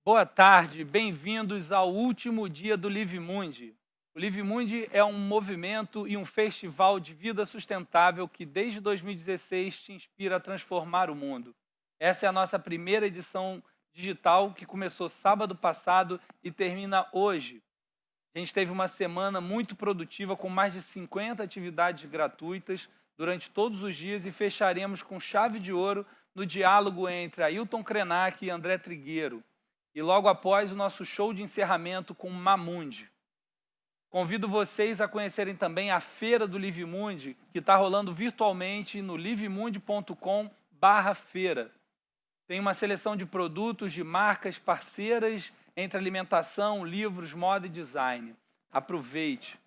Boa tarde, bem-vindos ao último dia do LiveMundi. O LiveMundi é um movimento e um festival de vida sustentável que desde 2016 te inspira a transformar o mundo. Essa é a nossa primeira edição digital que começou sábado passado e termina hoje. A gente teve uma semana muito produtiva com mais de 50 atividades gratuitas durante todos os dias e fecharemos com chave de ouro no diálogo entre Ailton Krenak e André Trigueiro. E logo após o nosso show de encerramento com Mamundi. Convido vocês a conhecerem também a Feira do LiveMundi, que está rolando virtualmente no livemundi.com/feira. Tem uma seleção de produtos de marcas parceiras entre alimentação, livros, moda e design. Aproveite!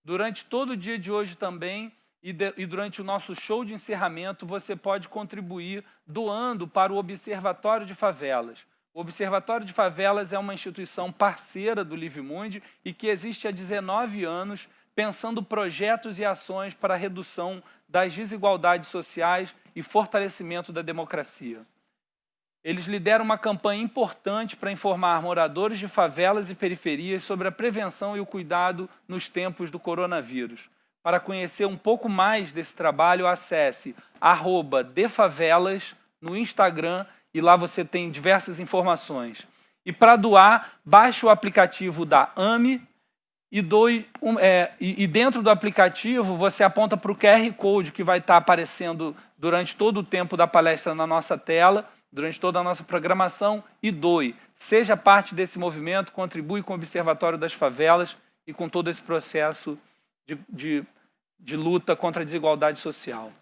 Durante todo o dia de hoje também e durante o nosso show de encerramento, você pode contribuir doando para o Observatório de Favelas. O Observatório de Favelas é uma instituição parceira do LiveMundi e que existe há 19 anos, pensando projetos e ações para a redução das desigualdades sociais e fortalecimento da democracia. Eles lideram uma campanha importante para informar moradores de favelas e periferias sobre a prevenção e o cuidado nos tempos do coronavírus. Para conhecer um pouco mais desse trabalho, acesse @defavelas no Instagram e lá você tem diversas informações. E para doar, baixe o aplicativo da AME e dentro do aplicativo você aponta para o QR Code que vai estar aparecendo durante todo o tempo da palestra na nossa tela, durante toda a nossa programação, e doe. Seja parte desse movimento, contribui com o Observatório das Favelas e com todo esse processo de luta contra a desigualdade social.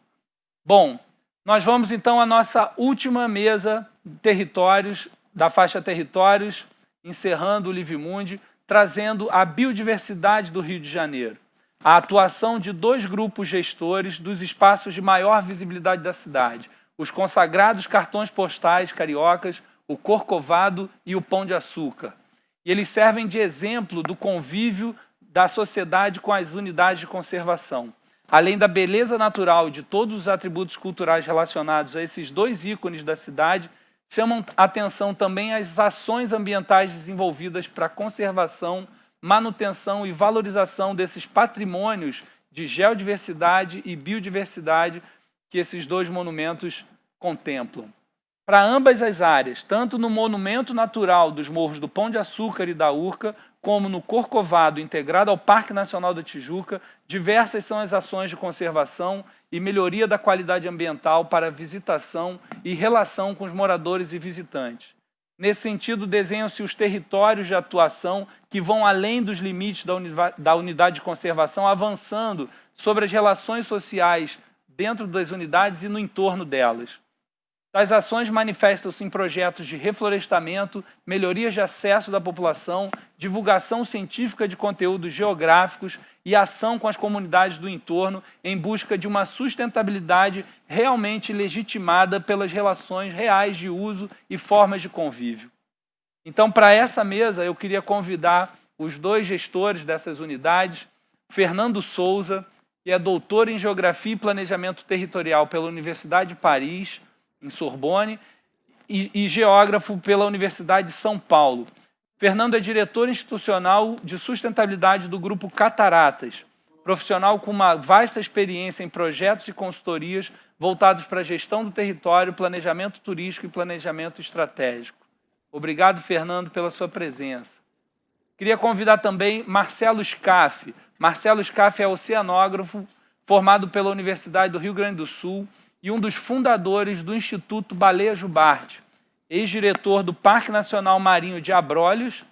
Bom, nós vamos então à nossa última mesa de territórios, da faixa territórios, encerrando o LiveMundi, trazendo a biodiversidade do Rio de Janeiro, a atuação de 2 grupos gestores dos espaços de maior visibilidade da cidade, os consagrados cartões postais cariocas, o Corcovado e o Pão de Açúcar. E eles servem de exemplo do convívio da sociedade com as unidades de conservação. Além da beleza natural e de todos os atributos culturais relacionados a esses 2 ícones da cidade, chamam atenção também as ações ambientais desenvolvidas para a conservação, manutenção e valorização desses patrimônios de geodiversidade e biodiversidade que esses 2 monumentos contemplam. Para ambas as áreas, tanto no Monumento Natural dos Morros do Pão de Açúcar e da Urca, como no Corcovado, integrado ao Parque Nacional da Tijuca, diversas são as ações de conservação e melhoria da qualidade ambiental para visitação e relação com os moradores e visitantes. Nesse sentido, desenham-se os territórios de atuação que vão além dos limites da unidade de conservação, avançando sobre as relações sociais dentro das unidades e no entorno delas. Tais ações manifestam-se em projetos de reflorestamento, melhorias de acesso da população, divulgação científica de conteúdos geográficos e ação com as comunidades do entorno em busca de uma sustentabilidade realmente legitimada pelas relações reais de uso e formas de convívio. Então, para essa mesa, eu queria convidar os 2 gestores dessas unidades, Fernando Souza, que é doutor em Geografia e Planejamento Territorial pela Universidade de Paris, em Sorbonne, e geógrafo pela Universidade de São Paulo. Fernando é diretor institucional de sustentabilidade do Grupo Cataratas, profissional com uma vasta experiência em projetos e consultorias voltados para a gestão do território, planejamento turístico e planejamento estratégico. Obrigado, Fernando, pela sua presença. Queria convidar também Marcelo Scaff. Marcelo Scaff é oceanógrafo, formado pela Universidade do Rio Grande do Sul, e um dos fundadores do Instituto Baleia Jubarte, ex-diretor do Parque Nacional Marinho de Abrolhos.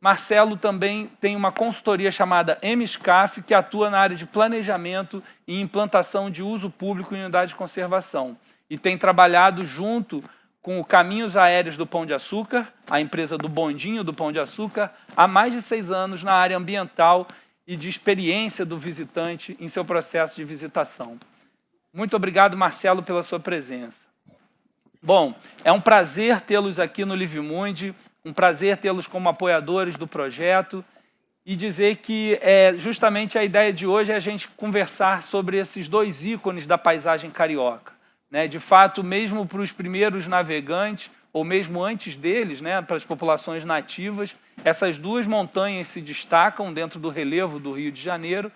Marcelo também tem uma consultoria chamada MSCAF, que atua na área de planejamento e implantação de uso público em unidades de conservação, e tem trabalhado junto com o Caminhos Aéreos do Pão de Açúcar, a empresa do bondinho do Pão de Açúcar, há mais de 6 anos na área ambiental e de experiência do visitante em seu processo de visitação. Muito obrigado, Marcelo, pela sua presença. Bom, é um prazer tê-los aqui no LiveMundi, um prazer tê-los como apoiadores do projeto e dizer que justamente a ideia de hoje é a gente conversar sobre esses 2 ícones da paisagem carioca. De fato, mesmo para os primeiros navegantes, ou mesmo antes deles, né, para as populações nativas, essas duas montanhas se destacam dentro do relevo do Rio de Janeiro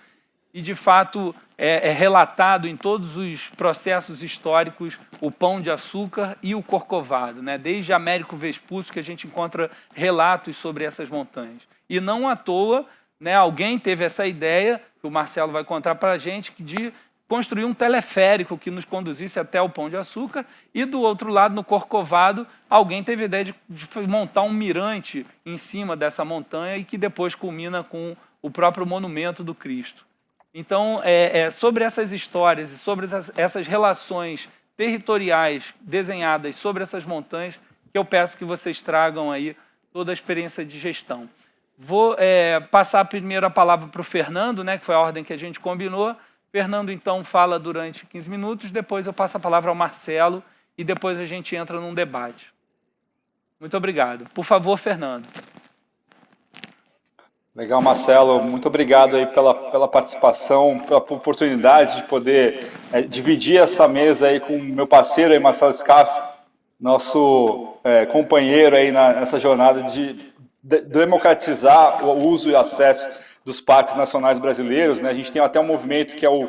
e, de fato, é relatado em todos os processos históricos o Pão de Açúcar e o Corcovado, né? Desde Américo Vespúcio que a gente encontra relatos sobre essas montanhas. E não à toa, né, alguém teve essa ideia, que o Marcelo vai contar para a gente, de construir um teleférico que nos conduzisse até o Pão de Açúcar, e do outro lado, no Corcovado, alguém teve a ideia de montar um mirante em cima dessa montanha e que depois culmina com o próprio monumento do Cristo. Então, sobre essas histórias e sobre essas relações territoriais desenhadas sobre essas montanhas, que eu peço que vocês tragam aí toda a experiência de gestão. Vou passar primeiro a palavra para o Fernando, né, que foi a ordem que a gente combinou. Fernando, então, fala durante 15 minutos, depois eu passo a palavra ao Marcelo e depois a gente entra num debate. Muito obrigado. Por favor, Fernando. Legal, Marcelo. Muito obrigado aí pela participação, pela oportunidade de poder dividir essa mesa aí com o meu parceiro aí, Marcelo Scaff, nosso companheiro aí nessa jornada de democratizar o uso e acesso dos parques nacionais brasileiros, né? A gente tem até um movimento que é o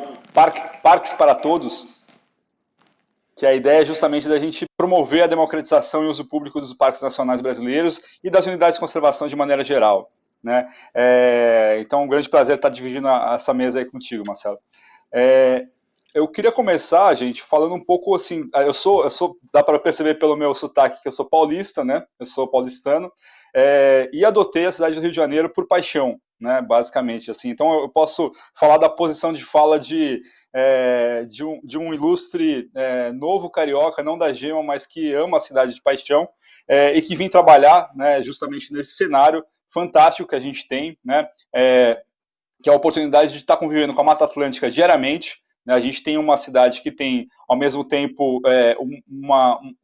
Parques para Todos, que a ideia é justamente da gente promover a democratização e uso público dos parques nacionais brasileiros e das unidades de conservação de maneira geral, né? Então, é um grande prazer estar dividindo essa mesa aí contigo, Marcelo. Eu queria começar, gente, falando um pouco assim, dá para perceber pelo meu sotaque que eu sou paulista, né? Eu sou paulistano, e adotei a cidade do Rio de Janeiro por paixão, né? Basicamente, assim. Então eu posso falar da posição de fala de um ilustre novo carioca, não da gema, mas que ama a cidade de paixão, e que vim trabalhar, né, justamente nesse cenário fantástico que a gente tem, né? Que é a oportunidade de estar convivendo com a Mata Atlântica diariamente. A gente tem uma cidade que tem, ao mesmo tempo,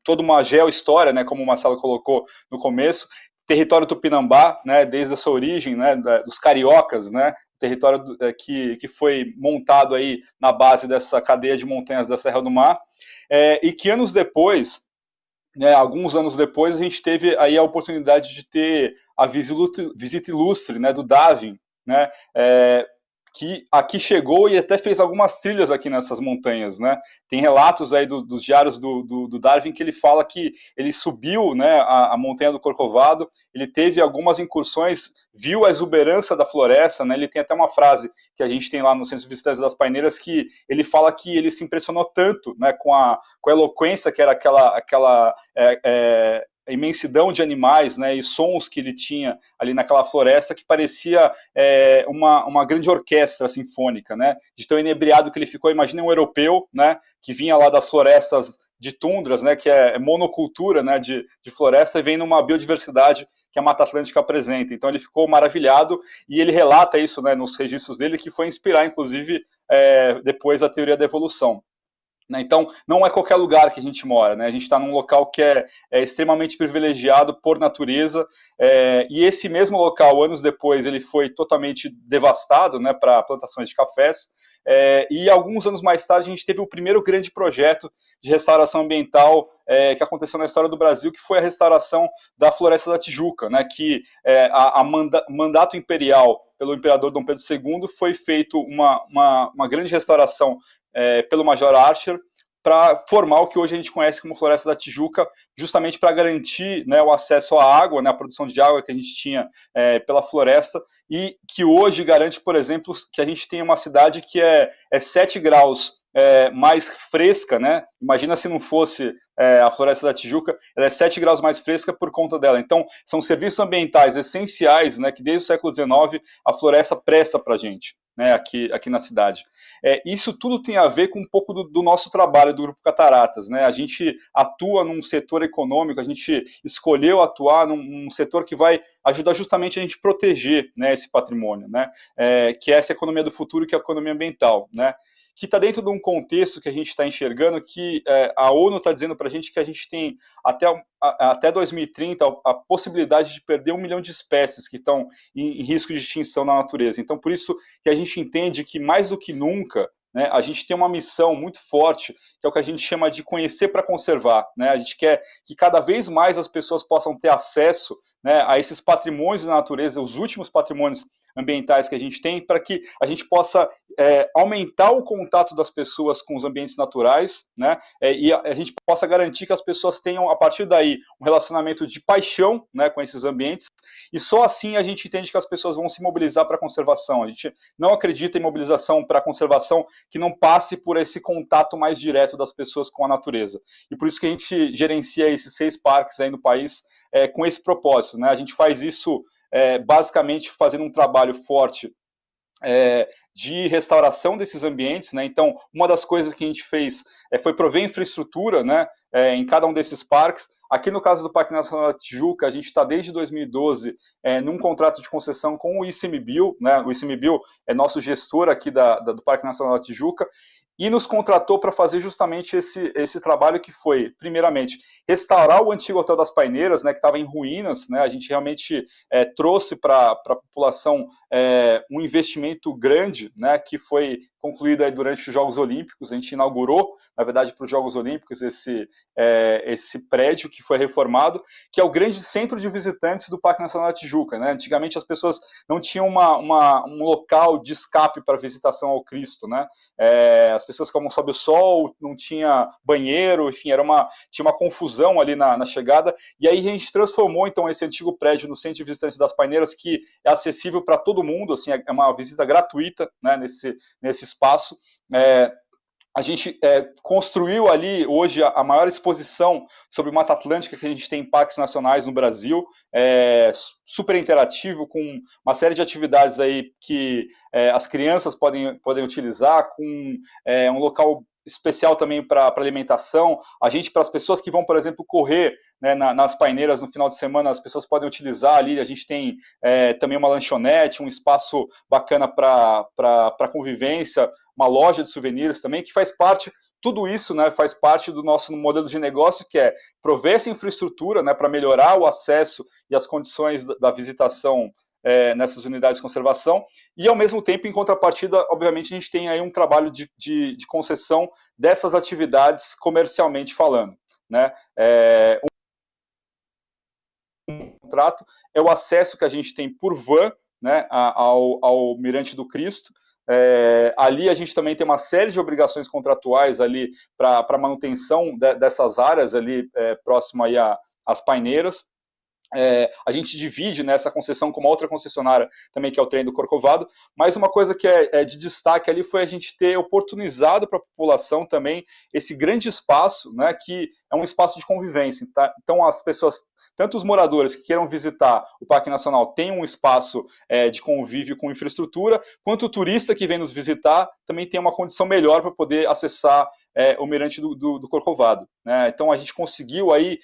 toda uma geohistória, né, como o Marcelo colocou no começo, território tupinambá, né, desde a sua origem, né, dos cariocas, né, território que foi montado aí na base dessa cadeia de montanhas da Serra do Mar, e que anos depois, né, alguns anos depois, a gente teve aí a oportunidade de ter a visita ilustre, né, do Darwin, né, que aqui chegou e até fez algumas trilhas aqui nessas montanhas, né? Tem relatos aí dos diários do Darwin que ele fala que ele subiu, né, a montanha do Corcovado, ele teve algumas incursões, viu a exuberância da floresta, né? Ele tem até uma frase que a gente tem lá no Centro de Visitantes das Paineiras que ele fala que ele se impressionou tanto, né, com a eloquência que era aquela imensidão de animais, né, e sons que ele tinha ali naquela floresta que parecia uma grande orquestra sinfônica, né, de tão inebriado que ele ficou. Imagina um europeu, né, que vinha lá das florestas de tundras, né, que é monocultura, né, de floresta, e vem numa biodiversidade que a Mata Atlântica apresenta. Então ele ficou maravilhado e ele relata isso, né, nos registros dele, que foi inspirar, inclusive, depois a teoria da evolução. Então, não é qualquer lugar que a gente mora, né? A gente está num local que é extremamente privilegiado por natureza, e esse mesmo local, anos depois, ele foi totalmente devastado, né, para plantações de cafés, e alguns anos mais tarde a gente teve o primeiro grande projeto de restauração ambiental que aconteceu na história do Brasil, que foi a restauração da Floresta da Tijuca, né, que mandato imperial pelo imperador Dom Pedro II foi feito uma grande restauração pelo Major Archer, para formar o que hoje a gente conhece como Floresta da Tijuca, justamente para garantir, né, o acesso à água, né, a produção de água que a gente tinha pela floresta, e que hoje garante, por exemplo, que a gente tem uma cidade que é 7 graus mais fresca, né? Imagina se não fosse a Floresta da Tijuca, ela é 7 graus mais fresca por conta dela. Então, são serviços ambientais essenciais, né, que desde o século XIX a floresta presta para a gente, né, aqui na cidade. Isso tudo tem a ver com um pouco do nosso trabalho do Grupo Cataratas, né? A gente atua num setor econômico, a gente escolheu atuar num setor que vai ajudar justamente a gente proteger, né, esse patrimônio, né? Que é essa economia do futuro, que é a economia ambiental, né? Que está dentro de um contexto que a gente está enxergando, que a ONU está dizendo para a gente que a gente tem até 2030 a possibilidade de perder 1 milhão de espécies que estão em risco de extinção na natureza. Então, por isso que a gente entende que, mais do que nunca, né, a gente tem uma missão muito forte, que é o que a gente chama de conhecer para conservar, né? A gente quer que cada vez mais as pessoas possam ter acesso, né, a esses patrimônios da natureza, os últimos patrimônios ambientais que a gente tem, para que a gente possa aumentar o contato das pessoas com os ambientes naturais, né, e a gente possa garantir que as pessoas tenham, a partir daí, um relacionamento de paixão, né, com esses ambientes, e só assim a gente entende que as pessoas vão se mobilizar para a conservação. A gente não acredita em mobilização para a conservação que não passe por esse contato mais direto das pessoas com a natureza. E por isso que a gente gerencia esses 6 parques aí no país com esse propósito, né? A gente faz isso basicamente fazendo um trabalho forte de restauração desses ambientes, né? Então, uma das coisas que a gente fez foi prover infraestrutura, né, em cada um desses parques. Aqui no caso do Parque Nacional da Tijuca, a gente está desde 2012 num contrato de concessão com o ICMBio, né? O ICMBio é nosso gestor aqui do Parque Nacional da Tijuca, e nos contratou para fazer justamente esse trabalho que foi, primeiramente, restaurar o antigo Hotel das Paineiras, né, que estava em ruínas, né? A gente realmente trouxe para a população um investimento grande, né, que foi concluído aí durante os Jogos Olímpicos. A gente inaugurou, na verdade, para os Jogos Olímpicos esse prédio que foi reformado, que é o grande centro de visitantes do Parque Nacional da Tijuca, né? Antigamente as pessoas não tinham um local de escape para visitação ao Cristo, né? As pessoas ficavam sob o sol, não tinha banheiro, enfim, tinha uma confusão ali na chegada, e aí a gente transformou então esse antigo prédio no Centro de Visitantes das Paineiras, que é acessível para todo mundo, assim, é uma visita gratuita, né, nesse espaço. A gente construiu ali hoje a maior exposição sobre Mata Atlântica que a gente tem em parques nacionais no Brasil, super interativo, com uma série de atividades aí que as crianças podem utilizar, com um local especial também para alimentação. A gente, para as pessoas que vão, por exemplo, correr, né, nas paineiras no final de semana, as pessoas podem utilizar ali. A gente tem também uma lanchonete, um espaço bacana para convivência, uma loja de souvenirs também, que faz parte, tudo isso, né, faz parte do nosso modelo de negócio, que é prover essa infraestrutura, né, para melhorar o acesso e as condições da visitação nessas unidades de conservação, e ao mesmo tempo, em contrapartida, obviamente, a gente tem aí um trabalho de concessão dessas atividades comercialmente falando, né? Um contrato é o acesso que a gente tem por van, né, ao Mirante do Cristo. Ali a gente também tem uma série de obrigações contratuais ali para manutenção dessas áreas ali próximo aí às paineiras. A gente divide nessa concessão com uma outra concessionária também, que é o Trem do Corcovado, mas uma coisa que é de destaque ali foi a gente ter oportunizado para a população também esse grande espaço, né, que é um espaço de convivência. Tá? Então as pessoas, tanto os moradores que queiram visitar o Parque Nacional, tem um espaço de convívio com infraestrutura, quanto o turista que vem nos visitar também tem uma condição melhor para poder acessar o Mirante do Corcovado, né? Então a gente conseguiu aí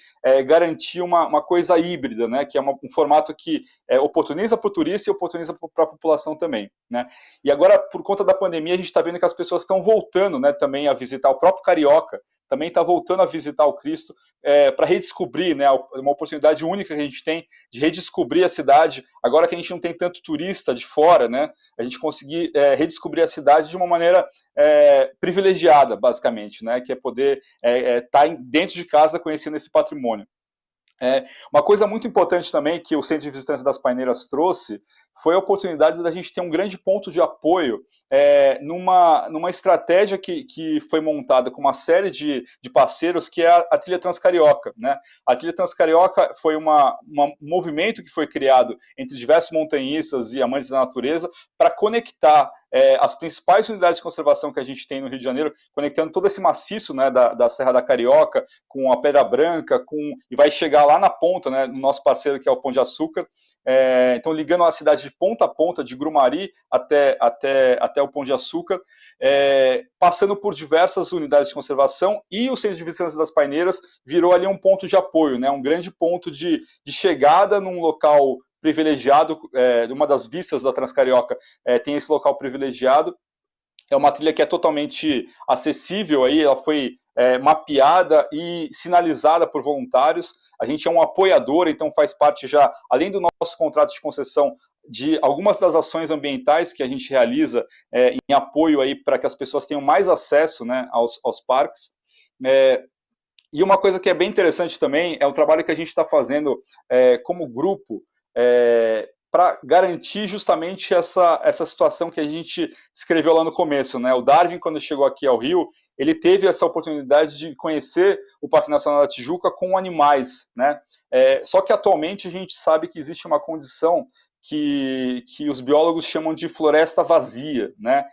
garantir uma coisa híbrida, né? Que é um formato que oportuniza para o turista e oportuniza para a população também, né? E agora, por conta da pandemia, a gente está vendo que as pessoas estão voltando, né, também a visitar. O próprio carioca também está voltando a visitar o Cristo para redescobrir, né, uma oportunidade única que a gente tem de redescobrir a cidade, agora que a gente não tem tanto turista de fora, né, a gente conseguir redescobrir a cidade de uma maneira privilegiada, basicamente, né, que é poder estar dentro de casa conhecendo esse patrimônio. Uma coisa muito importante também que o Centro de Visitantes das Paineiras trouxe foi a oportunidade da gente ter um grande ponto de apoio numa estratégia que foi montada com uma série de parceiros, que é a Trilha Transcarioca, né? A Trilha Transcarioca foi um movimento que foi criado entre diversos montanhistas e amantes da natureza para conectar as principais unidades de conservação que a gente tem no Rio de Janeiro, conectando todo esse maciço, né, da Serra da Carioca com a Pedra Branca, e vai chegar lá na ponta, né, no nosso parceiro que é o Pão de Açúcar. Então ligando a cidade de ponta a ponta, de Grumari até o Pão de Açúcar, passando por diversas unidades de conservação, e o Centro de Visitantes das Paineiras virou ali um ponto de apoio, né, um grande ponto de chegada num local privilegiado. Uma das vistas da Transcarioca tem esse local privilegiado. É uma trilha que é totalmente acessível, aí, ela foi mapeada e sinalizada por voluntários. A gente é um apoiador, então faz parte já, além do nosso contrato de concessão, de algumas das ações ambientais que a gente realiza em apoio aí para que as pessoas tenham mais acesso, né, aos parques. E uma coisa que é bem interessante também é o trabalho que a gente está fazendo como grupo para garantir justamente essa situação que a gente escreveu lá no começo, né? O Darwin, quando chegou aqui ao Rio, ele teve essa oportunidade de conhecer o Parque Nacional da Tijuca com animais, né? Só que atualmente a gente sabe que existe uma condição que os biólogos chamam de floresta vazia, né?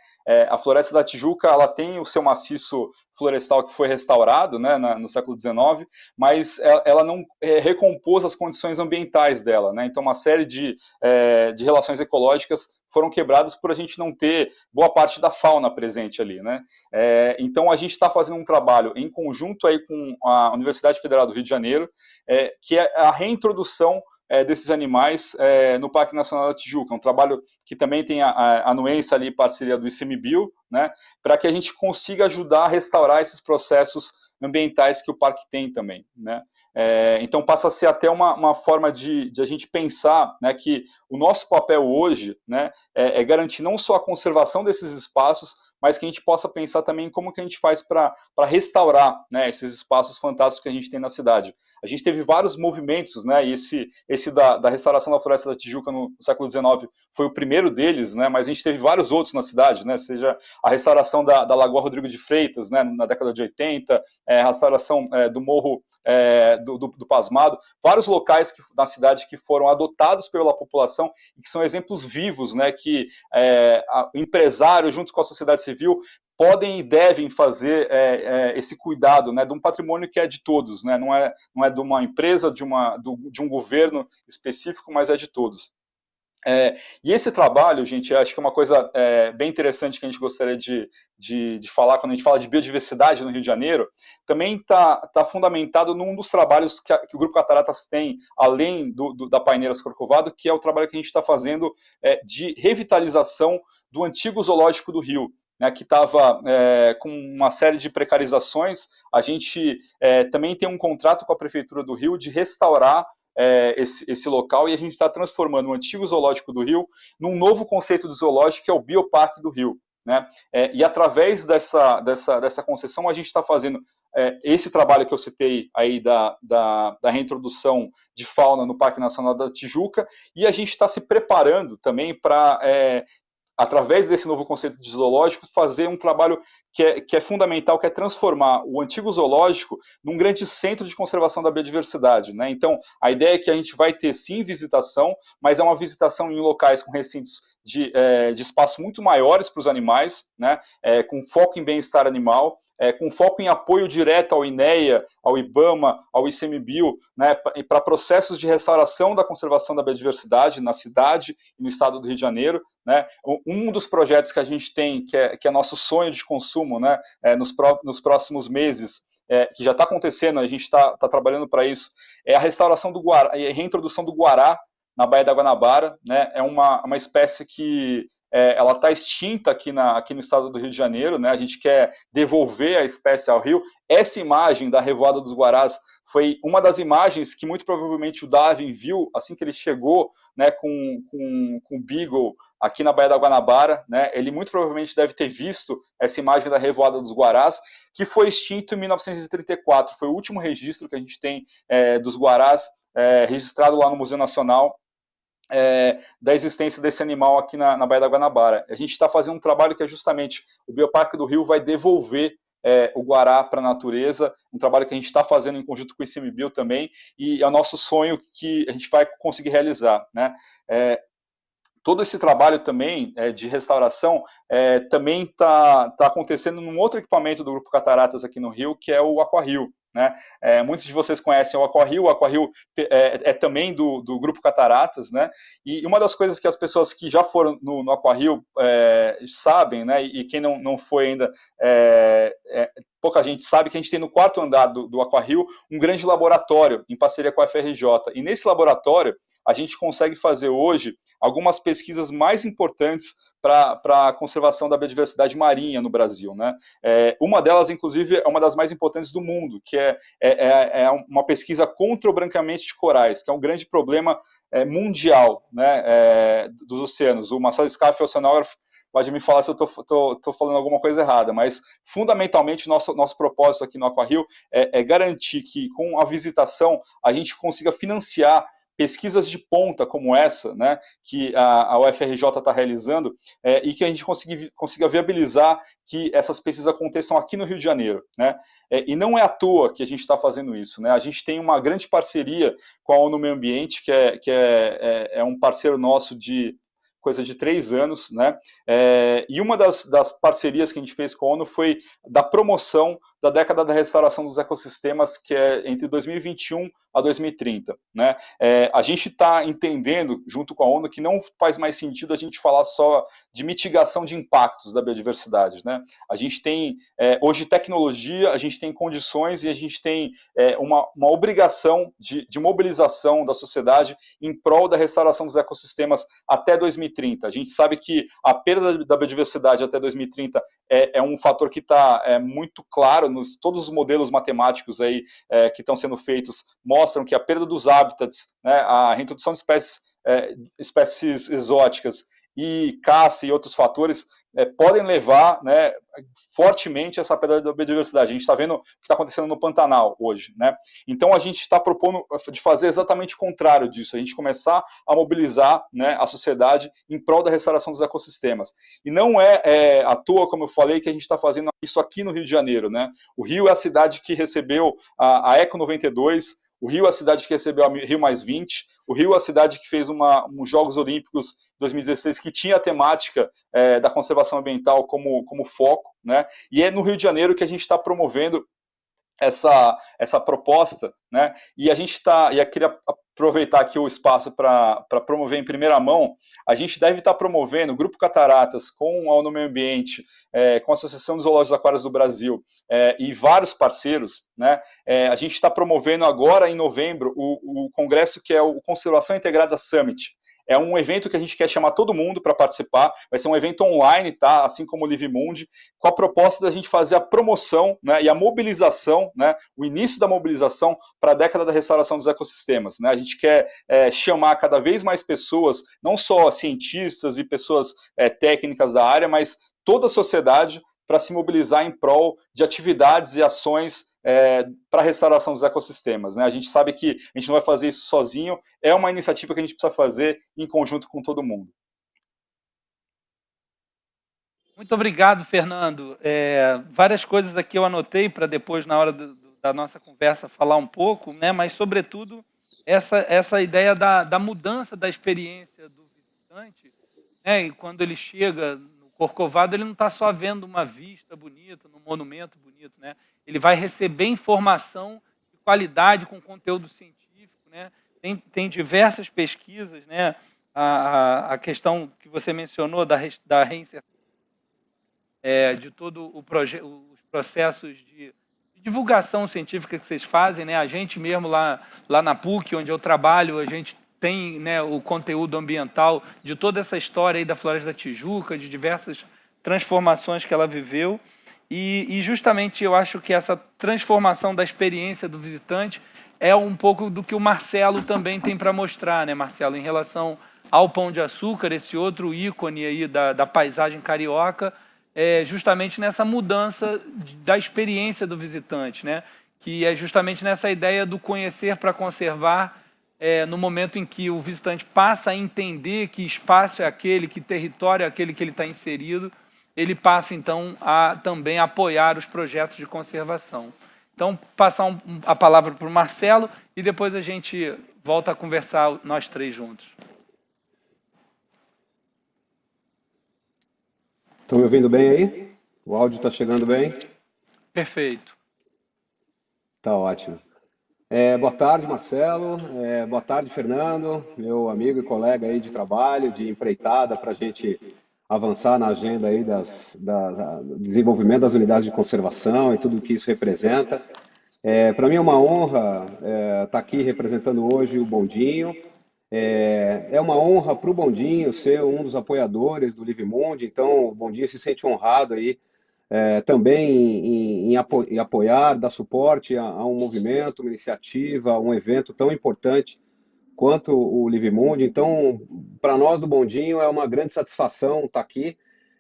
A floresta da Tijuca, ela tem o seu maciço florestal que foi restaurado, né, no século XIX, mas ela não recompôs as condições ambientais dela, né? Então uma série de relações ecológicas foram quebradas por a gente não ter boa parte da fauna presente ali, né? Então a gente está fazendo um trabalho em conjunto aí com a Universidade Federal do Rio de Janeiro, que é a reintrodução desses animais no Parque Nacional da Tijuca, um trabalho que também tem a anuência ali, parceria do ICMBio, né, para que a gente consiga ajudar a restaurar esses processos ambientais que o parque tem também, né. Então passa a ser até uma forma de a gente pensar, né, que o nosso papel hoje, né, é garantir não só a conservação desses espaços, mas que a gente possa pensar também como que a gente faz para restaurar, né, esses espaços fantásticos que a gente tem na cidade. A gente teve vários movimentos, né, e esse da restauração da Floresta da Tijuca no século XIX foi o primeiro deles, né, mas a gente teve vários outros na cidade, né, seja a restauração da Lagoa Rodrigo de Freitas, né, na década de 80, a restauração do Morro do Pasmado, vários locais na cidade que foram adotados pela população e que são exemplos vivos, né, que o empresário junto com a sociedade civil podem e devem fazer esse cuidado, né, de um patrimônio que é de todos, né, não é de uma empresa, de um governo específico, mas é de todos. E esse trabalho, gente, acho que é uma coisa bem interessante que a gente gostaria de falar quando a gente fala de biodiversidade no Rio de Janeiro, também está fundamentado num dos trabalhos que o Grupo Cataratas tem, além da Paineiras Corcovado, que é o trabalho que a gente está fazendo de revitalização do antigo zoológico do Rio, né, que estava com uma série de precarizações. A gente também tem um contrato com a Prefeitura do Rio de restaurar esse local, e a gente está transformando o antigo zoológico do Rio num novo conceito de zoológico, que é o Bioparque do Rio, né? E através dessa concessão a gente está fazendo esse trabalho que eu citei aí da reintrodução de fauna no Parque Nacional da Tijuca, e a gente está se preparando também para através desse novo conceito de zoológico, fazer um trabalho que é fundamental, que é transformar o antigo zoológico num grande centro de conservação da biodiversidade, né? Então, a ideia é que a gente vai ter, sim, visitação, mas é uma visitação em locais com recintos de espaço muito maiores para os animais, né? Com foco em bem-estar animal, com foco em apoio direto ao INEA, ao IBAMA, ao ICMBio, né, para processos de restauração da conservação da biodiversidade na cidade e no estado do Rio de Janeiro, né? Um dos projetos que a gente tem, que é nosso sonho de consumo, né, nos próximos meses, que já está acontecendo, a gente está trabalhando para isso, é a restauração do Guará, a reintrodução do Guará na Baía da Guanabara, né? É uma espécie que ela está extinta aqui no estado do Rio de Janeiro, né? A gente quer devolver a espécie ao rio. Essa imagem da revoada dos guarás foi uma das imagens que muito provavelmente o Darwin viu assim que ele chegou, né, com o Beagle aqui na Baía da Guanabara, né? Ele muito provavelmente deve ter visto essa imagem da revoada dos guarás, que foi extinto em 1934. Foi o último registro que a gente tem dos guarás registrado lá no Museu Nacional. Da existência desse animal aqui na Baía da Guanabara. A gente está fazendo um trabalho que é justamente o Bioparque do Rio vai devolver o guará para a natureza, um trabalho que a gente está fazendo em conjunto com o ICMBio também, e é o nosso sonho que a gente vai conseguir realizar, né? Todo esse trabalho também de restauração também está acontecendo num outro equipamento do Grupo Cataratas aqui no Rio, que é o AquaRio, né? Muitos de vocês conhecem o AquaRio é também do Grupo Cataratas, né? E uma das coisas que as pessoas que já foram no AquaRio sabem, né? E quem não foi ainda, pouca gente sabe que a gente tem no quarto andar do AquaRio um grande laboratório em parceria com a FRJ. E nesse laboratório a gente consegue fazer hoje algumas pesquisas mais importantes para a conservação da biodiversidade marinha no Brasil, né? Uma delas, inclusive, é uma das mais importantes do mundo, que é uma pesquisa contra o branqueamento de corais, que é um grande problema mundial, né, dos oceanos. O Marcelo Scaff, oceanógrafo, pode me falar se eu estou falando alguma coisa errada, mas fundamentalmente nosso propósito aqui no AquaRio é garantir que com a visitação a gente consiga financiar pesquisas de ponta como essa, né, que a UFRJ está realizando, e que a gente consiga viabilizar que essas pesquisas aconteçam aqui no Rio de Janeiro, né? E não é à toa que a gente está fazendo isso, né? A gente tem uma grande parceria com a ONU Meio Ambiente, que é um parceiro nosso de coisa de 3 anos, né? E uma das parcerias que a gente fez com a ONU foi da promoção da década da restauração dos ecossistemas, que é entre 2021 a 2030, né? A gente está entendendo, junto com a ONU, que não faz mais sentido a gente falar só de mitigação de impactos da biodiversidade, né? A gente tem, hoje, tecnologia, a gente tem condições e a gente tem uma obrigação de mobilização da sociedade em prol da restauração dos ecossistemas até 2030. A gente sabe que a perda da biodiversidade até 2030 é um fator que está muito claro, todos os modelos matemáticos aí que estão sendo feitos mostram que a perda dos hábitats, né, a reintrodução de espécies exóticas e caça e outros fatores podem levar, né, fortemente essa perda da biodiversidade. A gente está vendo o que está acontecendo no Pantanal hoje, né? Então a gente está propondo de fazer exatamente o contrário disso, a gente começar a mobilizar, né, a sociedade em prol da restauração dos ecossistemas. E não é à toa, como eu falei, que a gente está fazendo isso aqui no Rio de Janeiro, né? O Rio é a cidade que recebeu a Eco 92, o Rio é a cidade que recebeu a Rio +20, o Rio é a cidade que fez uns Jogos Olímpicos 2016 que tinha a temática da conservação ambiental como foco, né? E é no Rio de Janeiro que a gente está promovendo essa proposta, né? E a gente está, e eu queria aproveitar aqui o espaço para promover em primeira mão, a gente deve estar promovendo o Grupo Cataratas com a ONU Meio Ambiente, com a Associação dos Zoológicos Aquários do Brasil e vários parceiros, né? A gente está promovendo agora em novembro o congresso que é o Conservação Integrada Summit. É um evento que a gente quer chamar todo mundo para participar, vai ser um evento online, tá? Assim como o LiveMundi, com a proposta da gente fazer a promoção, né, e a mobilização, né, o início da mobilização para a década da restauração dos ecossistemas, né? A gente quer chamar cada vez mais pessoas, não só cientistas e pessoas técnicas da área, mas toda a sociedade para se mobilizar em prol de atividades e ações para a restauração dos ecossistemas, né? A gente sabe que a gente não vai fazer isso sozinho, é uma iniciativa que a gente precisa fazer em conjunto com todo mundo. Muito obrigado, Fernando. Várias coisas aqui eu anotei para depois, na hora da nossa conversa, falar um pouco, né? Mas, sobretudo, essa ideia da mudança da experiência do visitante, né? E quando ele chega no Corcovado, ele não está só vendo uma vista bonita, num monumento bonito, né? Ele vai receber informação de qualidade com conteúdo científico, né? Tem diversas pesquisas, né? A questão que você mencionou da reinserção, de todo os processos de divulgação científica que vocês fazem, né? A gente mesmo lá na PUC, onde eu trabalho, a gente tem, né, o conteúdo ambiental de toda essa história aí da Floresta da Tijuca, de diversas transformações que ela viveu. E justamente eu acho que essa transformação da experiência do visitante é um pouco do que o Marcelo também tem para mostrar, né, Marcelo, em relação ao Pão de Açúcar, esse outro ícone aí da paisagem carioca, justamente nessa mudança da experiência do visitante, né, que é justamente nessa ideia do conhecer para conservar, no momento em que o visitante passa a entender que espaço é aquele, que território é aquele que ele está inserido, ele passa, então, a também apoiar os projetos de conservação. Então, passar a palavra para o Marcelo e depois a gente volta a conversar nós três juntos. Estão me ouvindo bem aí? O áudio está chegando bem? Perfeito. Tá ótimo. Boa tarde, Marcelo. Boa tarde, Fernando, meu amigo e colega aí de trabalho, de empreitada, para a gente avançar na agenda aí do desenvolvimento das unidades de conservação e tudo o que isso representa. Para mim é uma honra estar aqui representando hoje o Bondinho. É uma honra para o Bondinho ser um dos apoiadores do Livemundi, então o Bondinho se sente honrado aí também em apoiar, dar suporte a um movimento, uma iniciativa, um evento tão importante quanto o Livemundi. Então, para nós do Bondinho é uma grande satisfação estar aqui.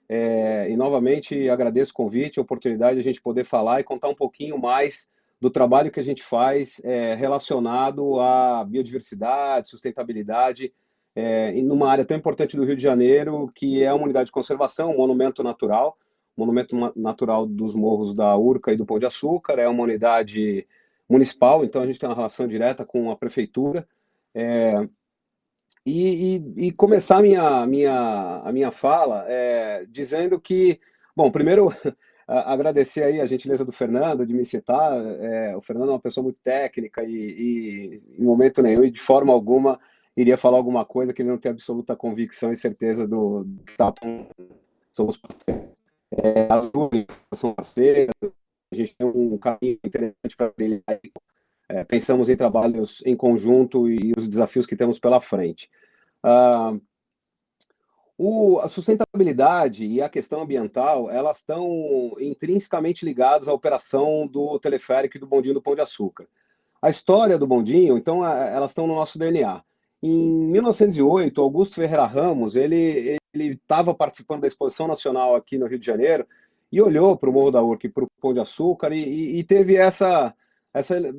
E novamente agradeço o convite, a oportunidade de a gente poder falar e contar um pouquinho mais do trabalho que a gente faz relacionado à biodiversidade, sustentabilidade, em numa área tão importante do Rio de Janeiro, que é uma unidade de conservação, um monumento natural dos morros da Urca e do Pão de Açúcar, é uma unidade municipal, então a gente tem uma relação direta com a prefeitura. É, e começar a minha fala dizendo que, bom, primeiro agradecer aí a gentileza do Fernando de me citar. O Fernando é uma pessoa muito técnica e em momento nenhum e de forma alguma iria falar alguma coisa que ele não tem absoluta convicção e certeza do que está. Somos parceiros. As duas são parceiras, a gente tem um caminho interessante para brilhar. Pensamos em trabalhos em conjunto e os desafios que temos pela frente. A sustentabilidade e a questão ambiental, elas estão intrinsecamente ligadas à operação do teleférico e do bondinho do Pão de Açúcar. A história do bondinho, então, elas estão no nosso DNA. Em 1908, Augusto Ferreira Ramos, ele estava participando da Exposição Nacional aqui no Rio de Janeiro e olhou para o Morro da Urca e para o Pão de Açúcar e teve essa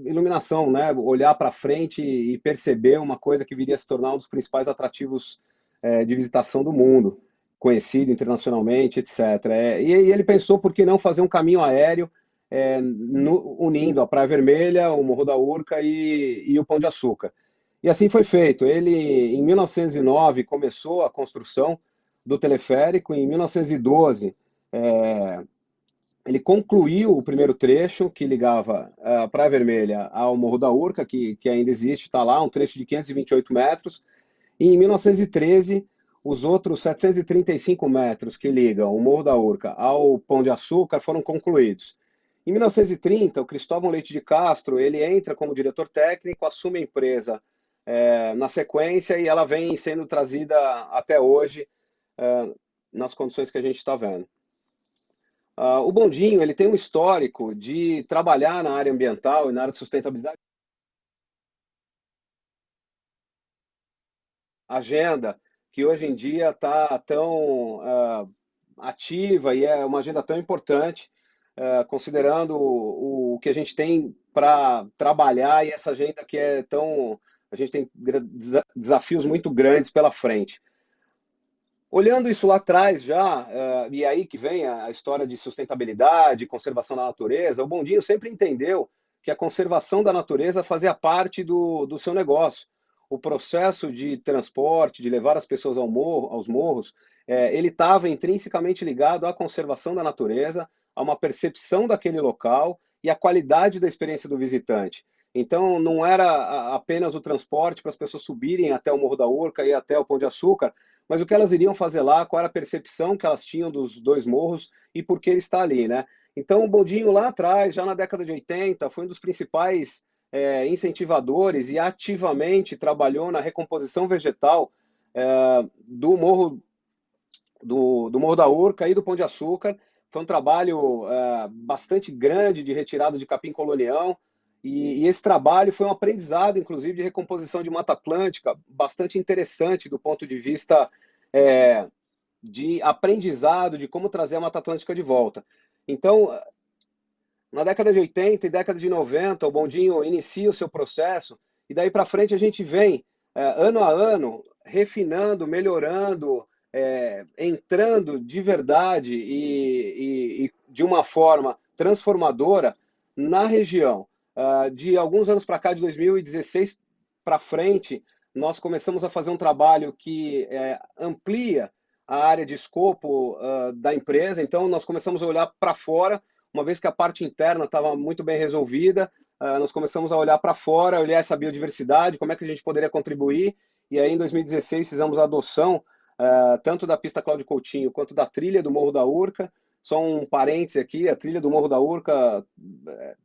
iluminação, né? Olhar para frente e perceber uma coisa que viria a se tornar um dos principais atrativos de visitação do mundo, conhecido internacionalmente, etc. E ele pensou por que não fazer um caminho aéreo unindo a Praia Vermelha, o Morro da Urca e o Pão de Açúcar. E assim foi feito. Ele, em 1909, começou a construção do teleférico. Em 1912, ele concluiu o primeiro trecho que ligava a Praia Vermelha ao Morro da Urca, que ainda existe, está lá, um trecho de 528 metros. E em 1913, os outros 735 metros que ligam o Morro da Urca ao Pão de Açúcar foram concluídos. Em 1930, o Cristóvão Leite de Castro, ele entra como diretor técnico, assume a empresa na sequência e ela vem sendo trazida até hoje nas condições que a gente está vendo. O Bondinho, ele tem um histórico de trabalhar na área ambiental e na área de sustentabilidade. Agenda que hoje em dia está tão ativa e é uma agenda tão importante, considerando o que a gente tem para trabalhar e essa agenda que é tão... A gente tem desafios muito grandes pela frente. Olhando isso lá atrás já, e aí que vem a história de sustentabilidade, conservação da natureza, o Bondinho sempre entendeu que a conservação da natureza fazia parte do seu negócio. O processo de transporte, de levar as pessoas aos morros, ele estava intrinsecamente ligado à conservação da natureza, a uma percepção daquele local e à qualidade da experiência do visitante. Então, não era apenas o transporte para as pessoas subirem até o Morro da Urca e até o Pão de Açúcar, mas o que elas iriam fazer lá, qual era a percepção que elas tinham dos dois morros e por que ele está ali, né? Então, o Bondinho lá atrás, já na década de 80, foi um dos principais incentivadores e ativamente trabalhou na recomposição vegetal do Morro da Urca e do Pão de Açúcar. Foi um trabalho bastante grande de retirada de capim-colonial, e esse trabalho foi um aprendizado, inclusive, de recomposição de Mata Atlântica, bastante interessante do ponto de vista de aprendizado, de como trazer a Mata Atlântica de volta. Então, na década de 80 e década de 90, o Bondinho inicia o seu processo, e daí para frente a gente vem, ano a ano, refinando, melhorando, entrando de verdade e de uma forma transformadora na região. De alguns anos para cá, de 2016 para frente, nós começamos a fazer um trabalho que amplia a área de escopo da empresa. Então, nós começamos a olhar para fora, uma vez que a parte interna estava muito bem resolvida, nós começamos a olhar para fora, olhar essa biodiversidade, como é que a gente poderia contribuir. E aí, em 2016, fizemos a adoção tanto da pista Cláudio Coutinho quanto da trilha do Morro da Urca. Só um parêntese aqui, a trilha do Morro da Urca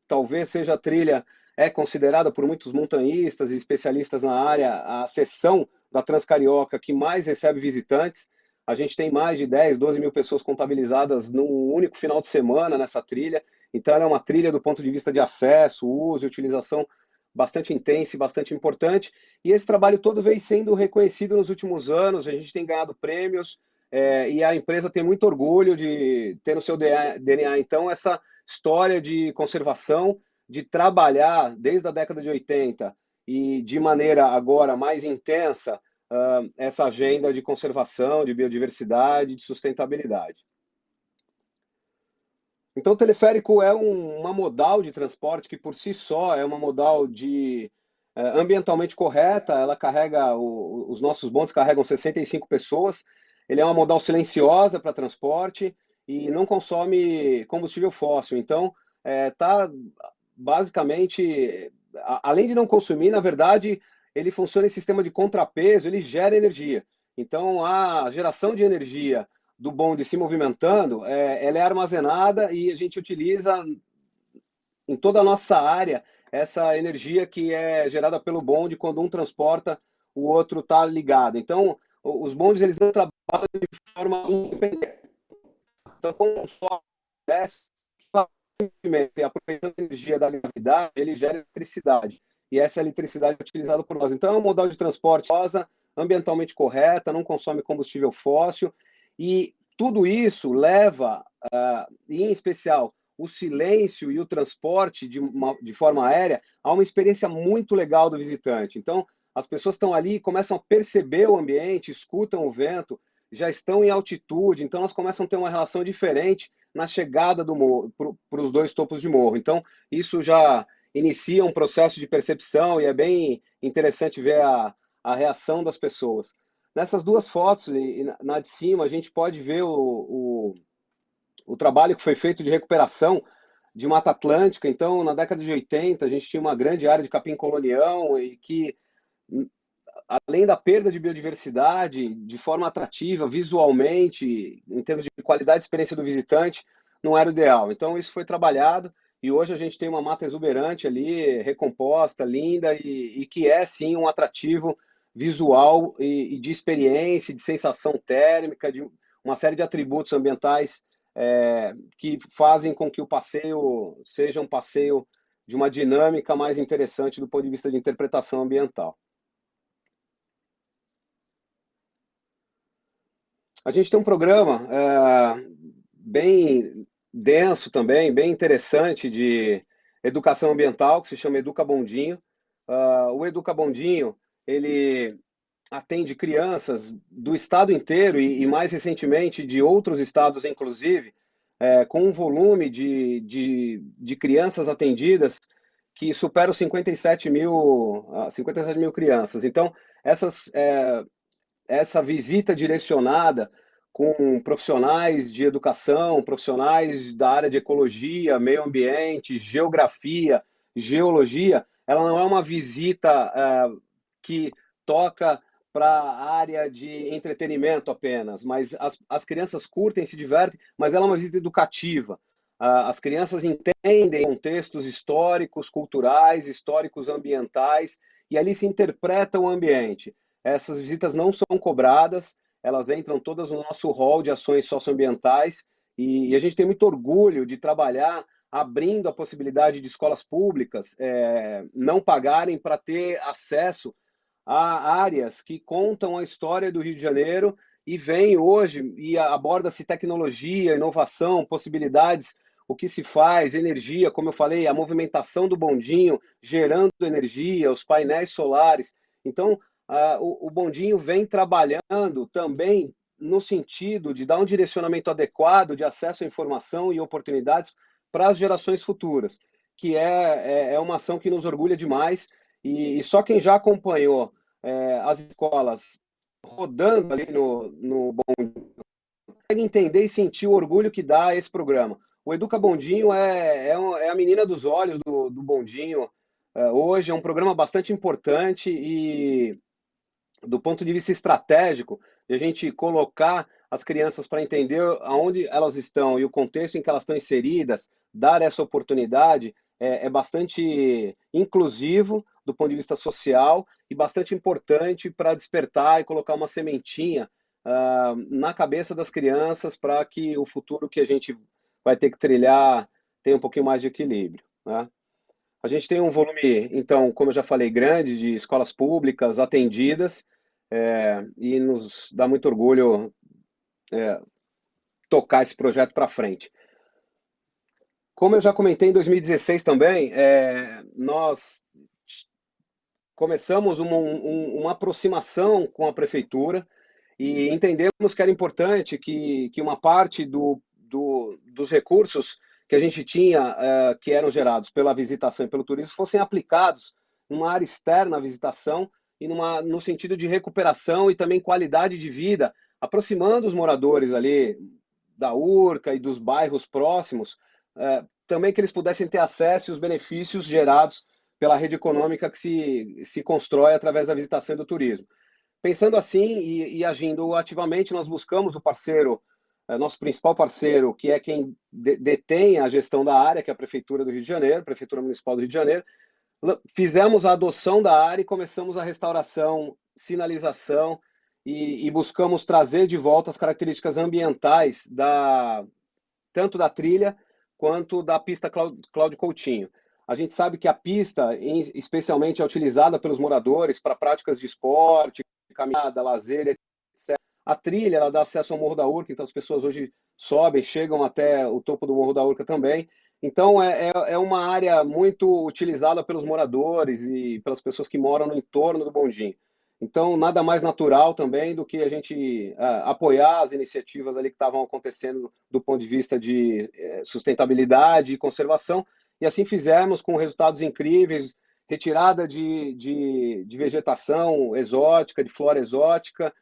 talvez seja a trilha é considerada por muitos montanhistas e especialistas na área a seção da Transcarioca que mais recebe visitantes. A gente tem mais de 10, 12 mil pessoas contabilizadas num único final de semana nessa trilha. Então, ela é uma trilha do ponto de vista de acesso, uso e utilização bastante intensa e bastante importante. E esse trabalho todo vem sendo reconhecido nos últimos anos. A gente tem ganhado prêmios e a empresa tem muito orgulho de ter no seu DNA, então, essa história de conservação, de trabalhar desde a década de 80 e de maneira agora mais intensa essa agenda de conservação, de biodiversidade, de sustentabilidade. Então, o teleférico é uma modal de transporte que, por si só, é uma modal ambientalmente correta. Ela carrega, os nossos bondes carregam 65 pessoas. Ele é uma modal silenciosa para transporte e não consome combustível fóssil. Então, basicamente, além de não consumir, na verdade, ele funciona em sistema de contrapeso, ele gera energia. Então, a geração de energia do bonde se movimentando, ela é armazenada e a gente utiliza em toda a nossa área essa energia que é gerada pelo bonde quando um transporta, o outro está ligado. Então, os bondes eles não trabalham de forma independente. Então, como só desce, aproveitando a energia da gravidade, ele gera eletricidade. E essa eletricidade é utilizada por nós. Então, é um modal de transporte ambientalmente correta, não consome combustível fóssil. E tudo isso leva, e em especial, o silêncio e o transporte de forma aérea a uma experiência muito legal do visitante. Então, as pessoas estão ali e começam a perceber o ambiente, escutam o vento, já estão em altitude, então elas começam a ter uma relação diferente na chegada do morro, para os dois topos de morro. Então, isso já inicia um processo de percepção e é bem interessante ver a reação das pessoas. Nessas duas fotos, e na de cima, a gente pode ver o trabalho que foi feito de recuperação de Mata Atlântica. Então, na década de 80, a gente tinha uma grande área de capim-colonião e que, além da perda de biodiversidade, de forma atrativa, visualmente, em termos de qualidade de experiência do visitante, não era o ideal. Então, isso foi trabalhado e hoje a gente tem uma mata exuberante ali, recomposta, linda e que é, sim, um atrativo visual e de experiência, de sensação térmica, de uma série de atributos ambientais que fazem com que o passeio seja um passeio de uma dinâmica mais interessante do ponto de vista de interpretação ambiental. A gente tem um programa bem denso também, bem interessante de educação ambiental, que se chama Educa Bondinho. O Educa Bondinho, ele atende crianças do estado inteiro e mais recentemente de outros estados, inclusive, com um volume de crianças atendidas que supera os 57 mil crianças. Então, essa visita direcionada com profissionais de educação, profissionais da área de ecologia, meio ambiente, geografia, geologia, ela não é uma visita que toca para a área de entretenimento apenas, mas as crianças curtem, se divertem, mas ela é uma visita educativa. As crianças entendem contextos históricos, culturais, históricos ambientais, e ali se interpreta o ambiente. Essas visitas não são cobradas, elas entram todas no nosso rol de ações socioambientais, e a gente tem muito orgulho de trabalhar abrindo a possibilidade de escolas públicas não pagarem para ter acesso a áreas que contam a história do Rio de Janeiro e vem hoje e aborda-se tecnologia, inovação, possibilidades, o que se faz, energia, como eu falei, a movimentação do bondinho, gerando energia, os painéis solares. Então, o bondinho vem trabalhando também no sentido de dar um direcionamento adequado de acesso à informação e oportunidades para as gerações futuras, que é uma ação que nos orgulha demais e só quem já acompanhou as escolas rodando ali no bondinho consegue entender e sentir o orgulho que dá esse programa. O Educa Bondinho é a menina dos olhos do Bondinho. Hoje é um programa bastante importante e, do ponto de vista estratégico, de a gente colocar as crianças para entender aonde elas estão e o contexto em que elas estão inseridas, dar essa oportunidade, é bastante inclusivo do ponto de vista social e bastante importante para despertar e colocar uma sementinha na cabeça das crianças para que o futuro que a gente vai ter que trilhar tenha um pouquinho mais de equilíbrio, né? A gente tem um volume, então, como eu já falei, grande de escolas públicas atendidas, e nos dá muito orgulho tocar esse projeto para frente. Como eu já comentei em 2016 também, nós começamos uma aproximação com a prefeitura e entendemos que era importante que uma parte dos recursos que a gente tinha, que eram gerados pela visitação e pelo turismo, fossem aplicados numa área externa à visitação e no sentido de recuperação e também qualidade de vida, aproximando os moradores ali da Urca e dos bairros próximos, também que eles pudessem ter acesso e os benefícios gerados pela rede econômica que se constrói através da visitação e do turismo. Pensando assim e agindo ativamente, nós buscamos o parceiro, nosso principal parceiro, que é quem detém a gestão da área, que é a Prefeitura do Rio de Janeiro, Prefeitura Municipal do Rio de Janeiro. Fizemos a adoção da área e começamos a restauração, sinalização e buscamos trazer de volta as características ambientais tanto da trilha quanto da pista Cláudio Coutinho. A gente sabe que a pista, especialmente, é utilizada pelos moradores para práticas de esporte, caminhada, lazer, etc. A trilha, ela dá acesso ao Morro da Urca, então as pessoas hoje sobem, chegam até o topo do Morro da Urca também. Então, é uma área muito utilizada pelos moradores e pelas pessoas que moram no entorno do Bondinho. Então, nada mais natural também do que a gente apoiar as iniciativas ali que estavam acontecendo do ponto de vista de sustentabilidade e conservação, e assim fizemos com resultados incríveis, retirada de vegetação exótica, de flora exótica,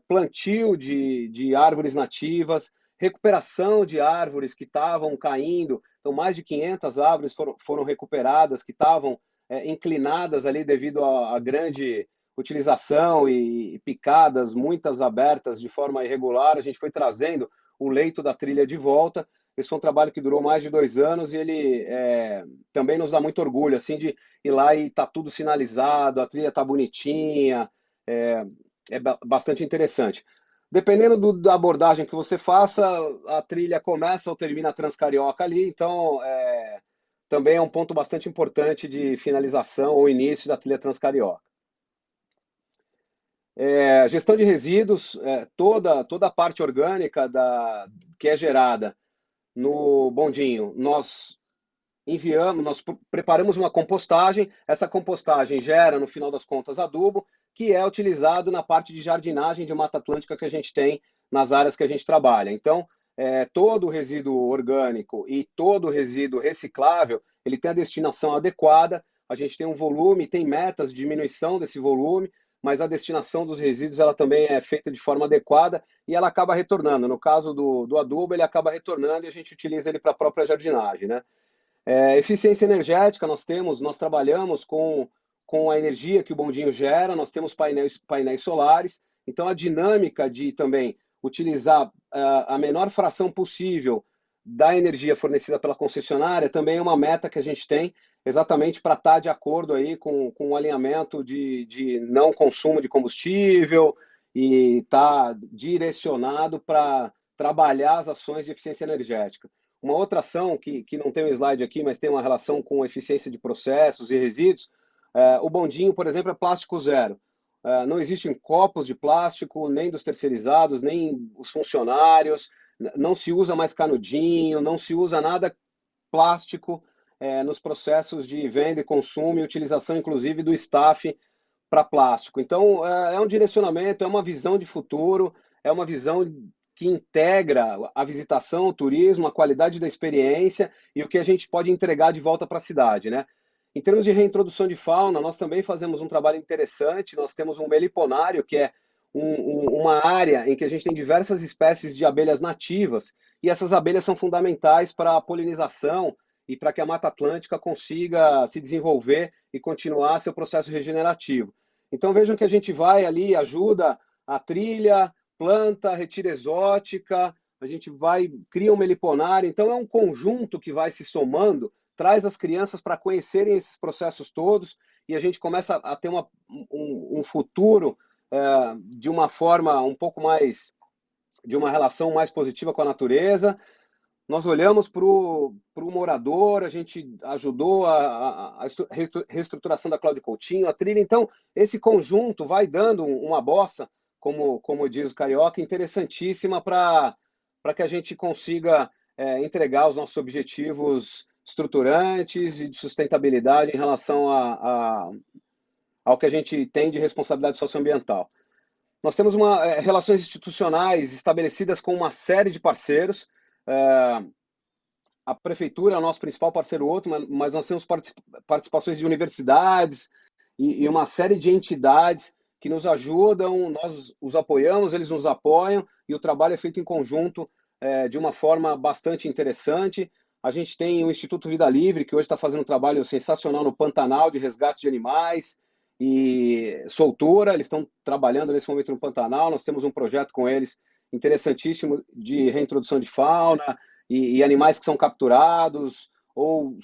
plantio de árvores nativas, recuperação de árvores que estavam caindo. Então, mais de 500 árvores foram recuperadas, que estavam inclinadas ali devido à grande utilização e picadas, muitas abertas de forma irregular. A gente foi trazendo o leito da trilha de volta. Esse foi um trabalho que durou mais de 2 anos e ele também nos dá muito orgulho, assim, de ir lá e tá tudo sinalizado, a trilha tá bonitinha, bastante interessante. Dependendo da abordagem que você faça, a trilha começa ou termina a Transcarioca ali, então também é um ponto bastante importante de finalização ou início da trilha Transcarioca. Gestão de resíduos, toda a parte orgânica que é gerada no Bondinho, nós preparamos uma compostagem, essa compostagem gera, no final das contas, adubo, que é utilizado na parte de jardinagem de Mata Atlântica que a gente tem nas áreas que a gente trabalha. Então, todo o resíduo orgânico e todo o resíduo reciclável, ele tem a destinação adequada, a gente tem um volume, tem metas de diminuição desse volume, mas a destinação dos resíduos ela também é feita de forma adequada e ela acaba retornando. No caso do adubo, ele acaba retornando e a gente utiliza ele para a própria jardinagem, né? Eficiência energética, nós trabalhamos com a energia que o bondinho gera, nós temos painéis solares, então a dinâmica de também utilizar a menor fração possível da energia fornecida pela concessionária também é uma meta que a gente tem, exatamente para estar de acordo aí com o alinhamento de não consumo de combustível e estar direcionado para trabalhar as ações de eficiência energética. Uma outra ação que não tem um slide aqui, mas tem uma relação com eficiência de processos e resíduos, o bondinho, por exemplo, é plástico zero. Não existem copos de plástico, nem dos terceirizados, nem os funcionários, não se usa mais canudinho, não se usa nada plástico nos processos de venda e consumo e utilização, inclusive, do staff para plástico. Então, é um direcionamento, é uma visão de futuro, é uma visão que integra a visitação, o turismo, a qualidade da experiência e o que a gente pode entregar de volta para a cidade, né? Em termos de reintrodução de fauna, nós também fazemos um trabalho interessante. Nós temos um meliponário, que é uma área em que a gente tem diversas espécies de abelhas nativas, e essas abelhas são fundamentais para a polinização e para que a Mata Atlântica consiga se desenvolver e continuar seu processo regenerativo. Então vejam que a gente vai ali, ajuda a trilha, planta, retira exótica, a gente vai, cria um meliponário, então é um conjunto que vai se somando traz as crianças para conhecerem esses processos todos e a gente começa a ter um futuro de uma forma um pouco mais, de uma relação mais positiva com a natureza. Nós olhamos para o morador, a gente ajudou a reestruturação da Cláudio Coutinho, a trilha. Então, esse conjunto vai dando uma bossa, como diz o Carioca, interessantíssima para que a gente consiga entregar os nossos objetivos estruturantes e de sustentabilidade em relação ao que a gente tem de responsabilidade socioambiental. Nós temos relações institucionais estabelecidas com uma série de parceiros. A prefeitura é o nosso principal parceiro outro, mas nós temos participações de universidades e uma série de entidades que nos ajudam, nós os apoiamos, eles nos apoiam e o trabalho é feito em conjunto de uma forma bastante interessante. A gente tem o Instituto Vida Livre, que hoje está fazendo um trabalho sensacional no Pantanal de resgate de animais e soltura. Eles estão trabalhando nesse momento no Pantanal. Nós temos um projeto com eles interessantíssimo de reintrodução de fauna e animais que são capturados ou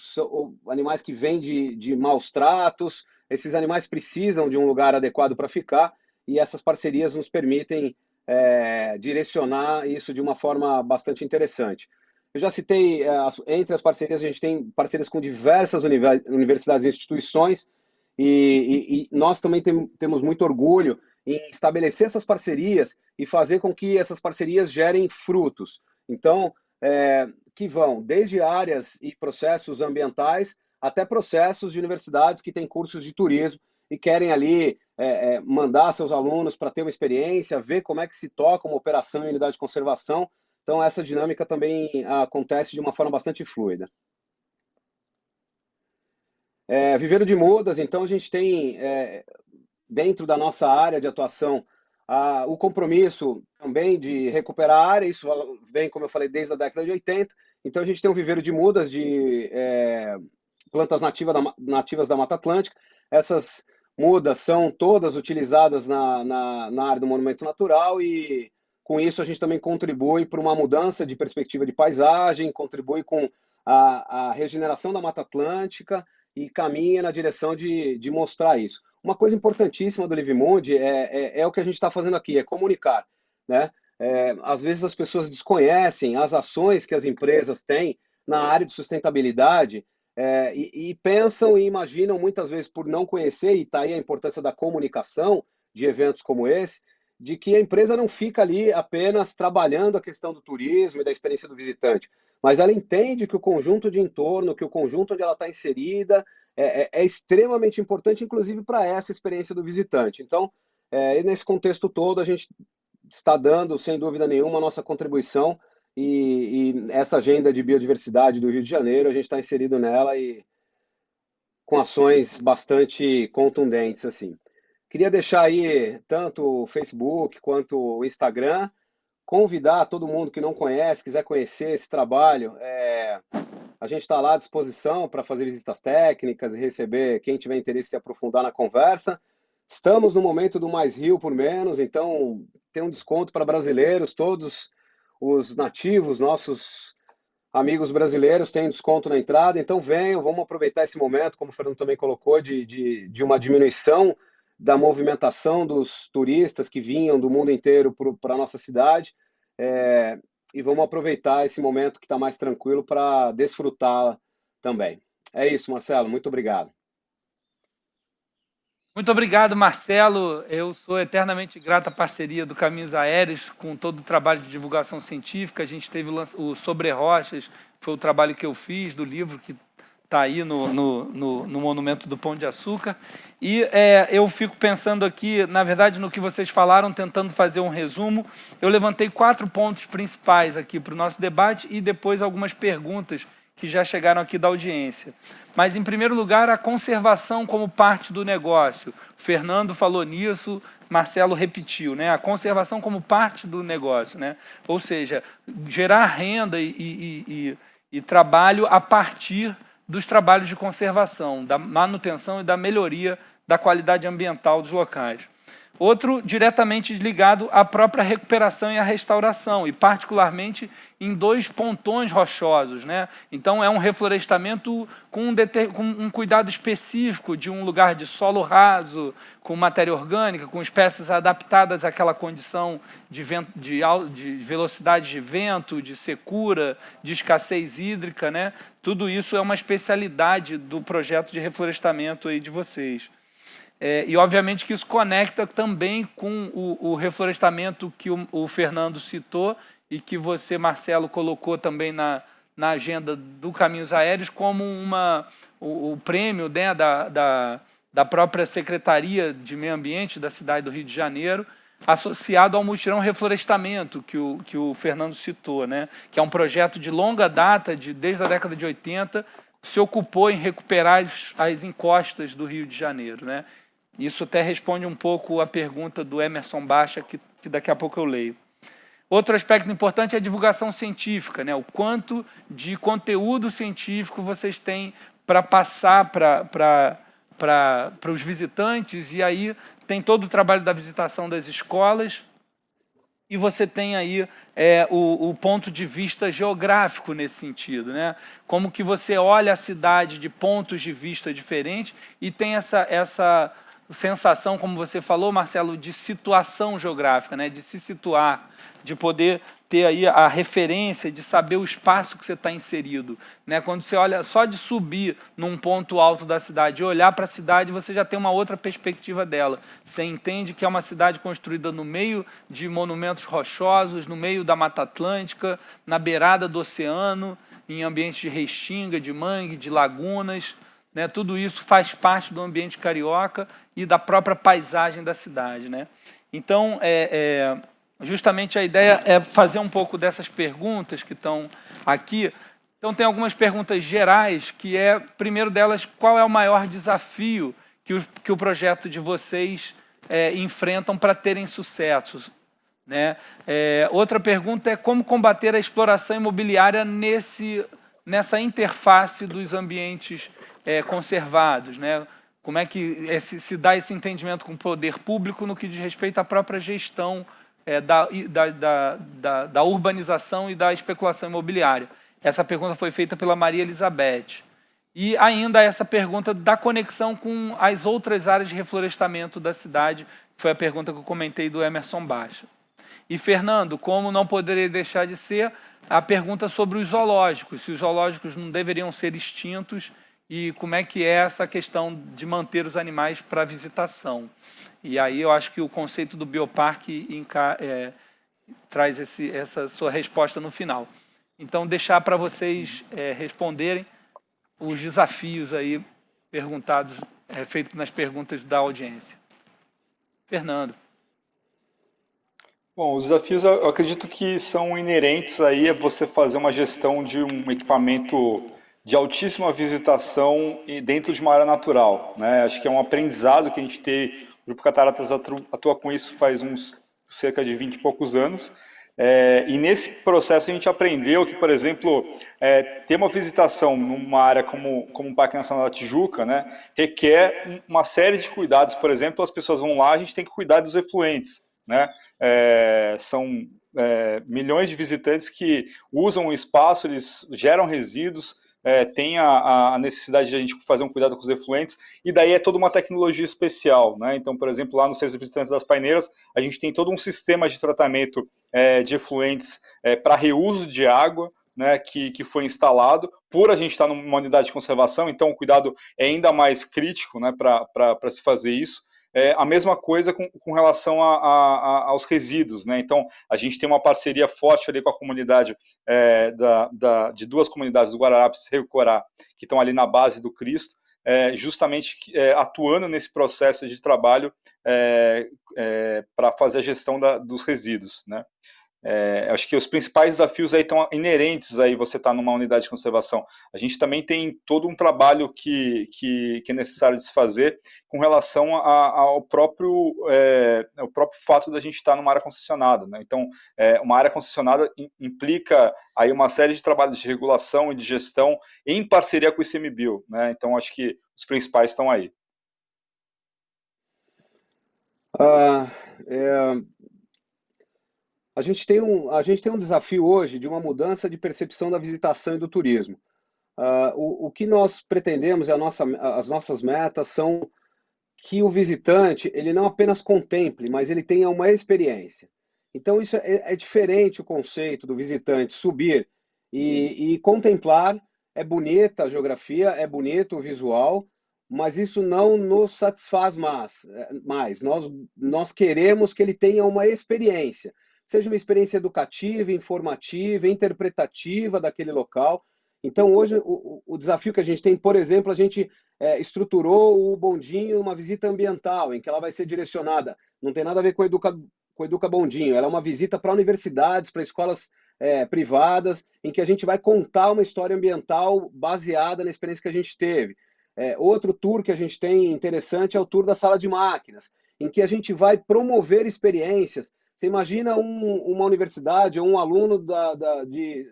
animais que vêm de maus tratos. Esses animais precisam de um lugar adequado para ficar e essas parcerias nos permitem direcionar isso de uma forma bastante interessante. Eu já citei, entre as parcerias, a gente tem parcerias com diversas universidades e instituições e nós também temos muito orgulho em estabelecer essas parcerias e fazer com que essas parcerias gerem frutos. Então, que vão desde áreas e processos ambientais até processos de universidades que têm cursos de turismo e querem ali mandar seus alunos para ter uma experiência, ver como é que se toca uma operação em unidade de conservação. Então, essa dinâmica também acontece de uma forma bastante fluida. Viveiro de mudas, então a gente tem, dentro da nossa área de atuação, o compromisso também de recuperar a área, isso vem, como eu falei, desde a década de 80. Então a gente tem um viveiro de mudas de plantas nativas da Mata Atlântica. Essas mudas são todas utilizadas na área do monumento natural e com isso a gente também contribui para uma mudança de perspectiva de paisagem, contribui com a regeneração da Mata Atlântica e caminha na direção de mostrar isso. Uma coisa importantíssima do Livemundi é o que a gente está fazendo aqui, é comunicar, né? Às vezes as pessoas desconhecem as ações que as empresas têm na área de sustentabilidade e pensam e imaginam muitas vezes por não conhecer, e está aí a importância da comunicação de eventos como esse, de que a empresa não fica ali apenas trabalhando a questão do turismo e da experiência do visitante, mas ela entende que o conjunto de entorno, que o conjunto onde ela está inserida é extremamente importante, inclusive para essa experiência do visitante. Então, nesse contexto todo, a gente está dando, sem dúvida nenhuma, a nossa contribuição e essa agenda de biodiversidade do Rio de Janeiro, a gente está inserido nela e com ações bastante contundentes, assim. Queria deixar aí tanto o Facebook quanto o Instagram, convidar todo mundo que não conhece, quiser conhecer esse trabalho, a gente está lá à disposição para fazer visitas técnicas e receber quem tiver interesse em se aprofundar na conversa. Estamos no momento do Mais Rio por Menos, então tem um desconto para brasileiros, todos os nativos, nossos amigos brasileiros têm desconto na entrada, então venham, vamos aproveitar esse momento, como o Fernando também colocou, de uma diminuição da movimentação dos turistas que vinham do mundo inteiro para a nossa cidade, e vamos aproveitar esse momento que está mais tranquilo para desfrutá-la também. É isso, Marcelo, muito obrigado. Muito obrigado, Marcelo. Eu sou eternamente grato à parceria do Caminhos Aéreos com todo o trabalho de divulgação científica. A gente teve o Sobre Rochas, foi o trabalho que eu fiz do livro que está aí no Monumento do Pão de Açúcar. E eu fico pensando aqui, na verdade, no que vocês falaram, tentando fazer um resumo. Eu levantei 4 pontos principais aqui para o nosso debate e depois algumas perguntas que já chegaram aqui da audiência. Mas, em primeiro lugar, a conservação como parte do negócio. O Fernando falou nisso, Marcelo repetiu, né? A conservação como parte do negócio, né? Ou seja, gerar renda e trabalho a partir dos trabalhos de conservação, da manutenção e da melhoria da qualidade ambiental dos locais. Outro diretamente ligado à própria recuperação e à restauração, e particularmente em 2 pontões rochosos, né? Então é um reflorestamento com um cuidado específico de um lugar de solo raso, com matéria orgânica, com espécies adaptadas àquela condição de velocidade de vento, de secura, de escassez hídrica, né? Tudo isso é uma especialidade do projeto de reflorestamento aí de vocês. E, obviamente, que isso conecta também com o reflorestamento que o Fernando citou e que você, Marcelo, colocou também na agenda do Caminhos Aéreos como o prêmio, né, da própria Secretaria de Meio Ambiente da cidade do Rio de Janeiro, associado ao mutirão reflorestamento que o Fernando citou, né, que é um projeto de longa data, desde a década de 80, se ocupou em recuperar as encostas do Rio de Janeiro, né? Isso até responde um pouco a pergunta do Emerson Baixa, que daqui a pouco eu leio. Outro aspecto importante é a divulgação científica, né? O quanto de conteúdo científico vocês têm para passar para os visitantes, e aí tem todo o trabalho da visitação das escolas, e você tem aí o ponto de vista geográfico nesse sentido, né? Como que você olha a cidade de pontos de vista diferentes e tem essa sensação, como você falou, Marcelo, de situação geográfica, né? De se situar, de poder ter aí a referência, de saber o espaço que você está inserido, né? Quando você olha, só de subir num ponto alto da cidade e olhar para a cidade, você já tem uma outra perspectiva dela. Você entende que é uma cidade construída no meio de monumentos rochosos, no meio da Mata Atlântica, na beirada do oceano, em ambientes de restinga, de mangue, de lagunas, né? Tudo isso faz parte do ambiente carioca e da própria paisagem da cidade, né? Então, justamente a ideia é fazer um pouco dessas perguntas que estão aqui. Então, tem algumas perguntas gerais, que primeiro delas, qual é o maior desafio que o projeto de vocês enfrentam para terem sucesso, né? Outra pergunta é como combater a exploração imobiliária nessa interface dos ambientes conservados, né? Como é que se dá esse entendimento com o poder público no que diz respeito à própria gestão da urbanização e da especulação imobiliária. Essa pergunta foi feita pela Maria Elizabeth. E ainda essa pergunta da conexão com as outras áreas de reflorestamento da cidade, que foi a pergunta que eu comentei do Emerson Baixa. E, Fernando, como não poderia deixar de ser, a pergunta sobre os zoológicos, se os zoológicos não deveriam ser extintos e como é que é essa questão de manter os animais para visitação. E aí eu acho que o conceito do bioparque traz essa sua resposta no final. Então, deixar para vocês responderem os desafios aí perguntados, feitos nas perguntas da audiência. Fernando. Bom, os desafios eu acredito que são inerentes aí a você fazer uma gestão de um equipamento de altíssima visitação dentro de uma área natural, né? Acho que é um aprendizado que a gente tem. O Grupo Cataratas atua com isso faz uns cerca de 20 e poucos anos. E nesse processo a gente aprendeu que, por exemplo, ter uma visitação numa área como o Parque Nacional da Tijuca, né, requer uma série de cuidados. Por exemplo, as pessoas vão lá, a gente tem que cuidar dos efluentes, né? São milhões de visitantes que usam o espaço, eles geram resíduos, tem a necessidade de a gente fazer um cuidado com os efluentes, e daí é toda uma tecnologia especial, né? Então, por exemplo, lá no Centro de Visitantes das Paineiras, a gente tem todo um sistema de tratamento de efluentes para reuso de água, né, que foi instalado, por a gente estar numa unidade de conservação, então o cuidado é ainda mais crítico, né, para se fazer isso. A mesma coisa com relação aos resíduos, né? Então, a gente tem uma parceria forte ali com a comunidade de 2 comunidades do Guararapes e Rio Corá, que estão ali na base do Cristo, justamente atuando nesse processo de trabalho para fazer a gestão dos resíduos, né? Acho que os principais desafios aí estão inerentes aí você estar numa unidade de conservação. A gente também tem todo um trabalho que é necessário de se fazer com relação ao próprio fato da gente estar numa área concessionada, né? Então, uma área concessionada implica aí uma série de trabalhos de regulação e de gestão em parceria com o ICMBio, né? Então, acho que os principais estão aí. Ah, é, a gente tem um desafio hoje de uma mudança de percepção da visitação e do turismo. O que nós pretendemos, as nossas metas são que o visitante ele não apenas contemple, mas ele tenha uma experiência. Então isso é diferente o conceito do visitante subir e contemplar. É bonita a geografia, é bonito o visual, mas isso não nos satisfaz mais. Nós queremos que ele tenha uma experiência, seja uma experiência educativa, informativa, interpretativa daquele local. Então hoje o desafio que a gente tem, por exemplo, a gente estruturou o bondinho uma visita ambiental, em que ela vai ser direcionada, não tem nada a ver com com o Educa Bondinho, ela é uma visita para universidades, para escolas privadas, em que a gente vai contar uma história ambiental baseada na experiência que a gente teve. Outro tour que a gente tem interessante é o tour da sala de máquinas, em que a gente vai promover experiências. Você imagina uma universidade ou um aluno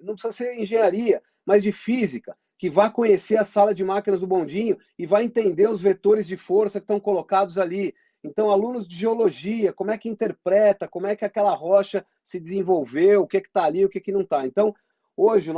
não precisa ser engenharia, mas de física, que vai conhecer a sala de máquinas do bondinho e vai entender os vetores de força que estão colocados ali. Então, alunos de geologia, como é que interpreta, como é que aquela rocha se desenvolveu, o que está ali, o que não está. Então, hoje,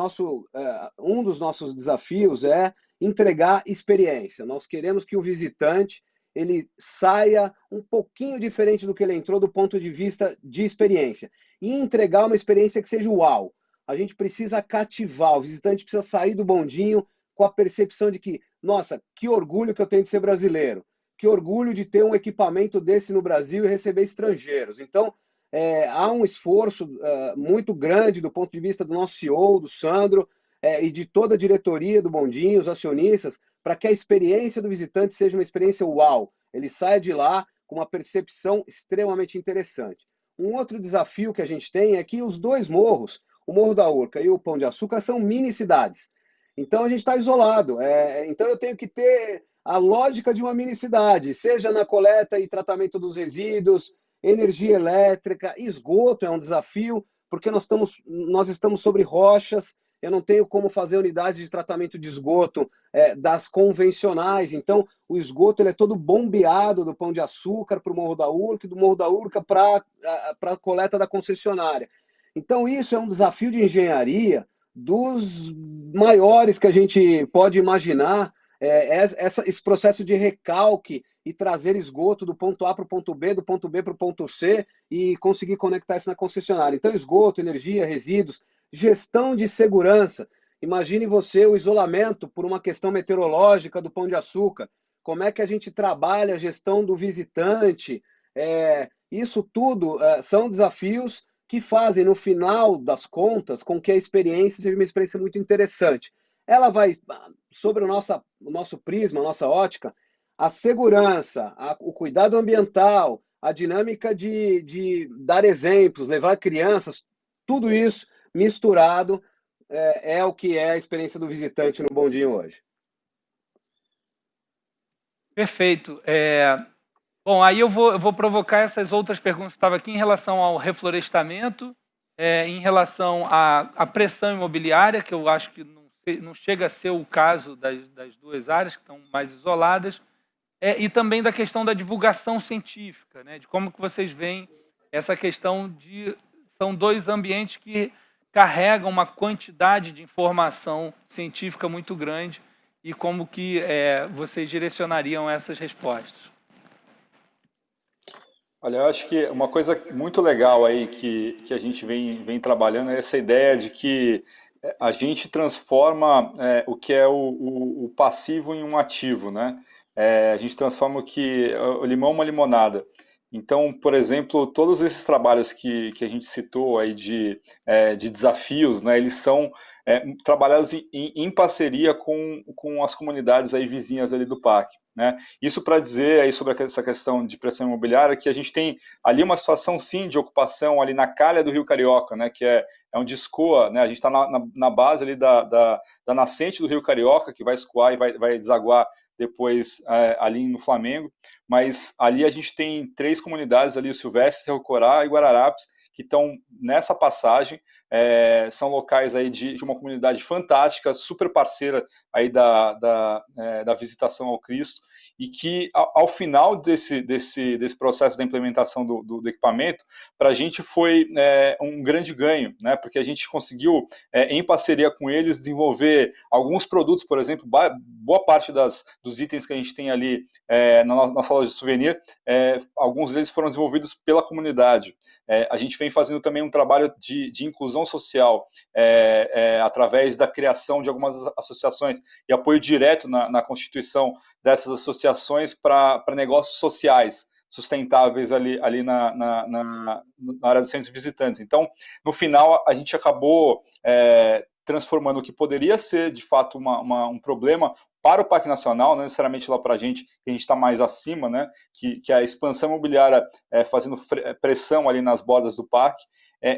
um dos nossos desafios é entregar experiência. Nós queremos que o visitante ele saia um pouquinho diferente do que ele entrou do ponto de vista de experiência e entregar uma experiência que seja uau. A gente precisa cativar, o visitante precisa sair do bondinho com a percepção de que, nossa, que orgulho que eu tenho de ser brasileiro, que orgulho de ter um equipamento desse no Brasil e receber estrangeiros. Então, há um esforço muito grande do ponto de vista do nosso CEO, do Sandro, e de toda a diretoria do Bondinho, os acionistas, para que a experiência do visitante seja uma experiência uau. Ele saia de lá com uma percepção extremamente interessante. Um outro desafio que a gente tem é que os dois morros, o Morro da Urca e o Pão de Açúcar, são mini cidades. Então a gente está isolado. Então eu tenho que ter a lógica de uma mini cidade, seja na coleta e tratamento dos resíduos, energia elétrica, esgoto é um desafio, porque nós estamos sobre rochas, eu não tenho como fazer unidades de tratamento de esgoto das convencionais, então o esgoto ele é todo bombeado do Pão de Açúcar para o Morro da Urca e do Morro da Urca para a coleta da concessionária. Então isso é um desafio de engenharia dos maiores que a gente pode imaginar, esse processo de recalque e trazer esgoto do ponto A para o ponto B, do ponto B para o ponto C e conseguir conectar isso na concessionária. Então, esgoto, energia, resíduos, gestão de segurança. Imagine você o isolamento por uma questão meteorológica do Pão de Açúcar. Como é que a gente trabalha a gestão do visitante? Isso tudo são desafios que fazem, no final das contas, com que a experiência seja uma experiência muito interessante. Ela vai, sobre o nosso prisma, a nossa ótica, a segurança, o cuidado ambiental, a dinâmica de dar exemplos, levar crianças, tudo isso misturado o que é a experiência do visitante no Bondinho hoje. Perfeito. Bom, aí eu vou provocar essas outras perguntas que estavam aqui em relação ao reflorestamento, em relação à pressão imobiliária, que eu acho que não chega a ser o caso das duas áreas, que estão mais isoladas, e também da questão da divulgação científica, né, de como que vocês veem essa questão de... São dois ambientes que carregam uma quantidade de informação científica muito grande e como que vocês direcionariam essas respostas. Olha, eu acho que uma coisa muito legal aí que a gente vem trabalhando é essa ideia de que a gente transforma o que é o passivo em um ativo, né? A gente transforma o limão em uma limonada. Então, por exemplo, todos esses trabalhos que a gente citou aí de desafios, né, eles são trabalhados em parceria com as comunidades aí vizinhas ali do parque. Né? Isso para dizer aí sobre essa questão de pressão imobiliária, que a gente tem ali uma situação sim de ocupação ali na calha do Rio Carioca, né, que é onde escoa, né, a gente está na base ali da nascente do Rio Carioca, que vai escoar e vai desaguar depois ali no Flamengo, mas ali a gente tem 3 comunidades ali, o Silvestre, Cerro Corá e Guararapes, que estão nessa passagem, são locais aí de uma comunidade fantástica, super parceira aí da visitação ao Cristo, e que ao final desse processo da implementação do equipamento, para a gente foi um grande ganho, né? Porque a gente conseguiu, em parceria com eles, desenvolver alguns produtos, por exemplo, boa parte dos itens que a gente tem ali na nossa loja de souvenir, alguns deles foram desenvolvidos pela comunidade. A gente vem fazendo também um trabalho de inclusão social através da criação de algumas associações e apoio direto na constituição dessas associações para negócios sociais sustentáveis ali na área dos centros visitantes. Então, no final, a gente acabou transformando o que poderia ser, de fato, um problema para o Parque Nacional, não necessariamente lá para a gente está mais acima, né, que a expansão imobiliária fazendo pressão ali nas bordas do parque,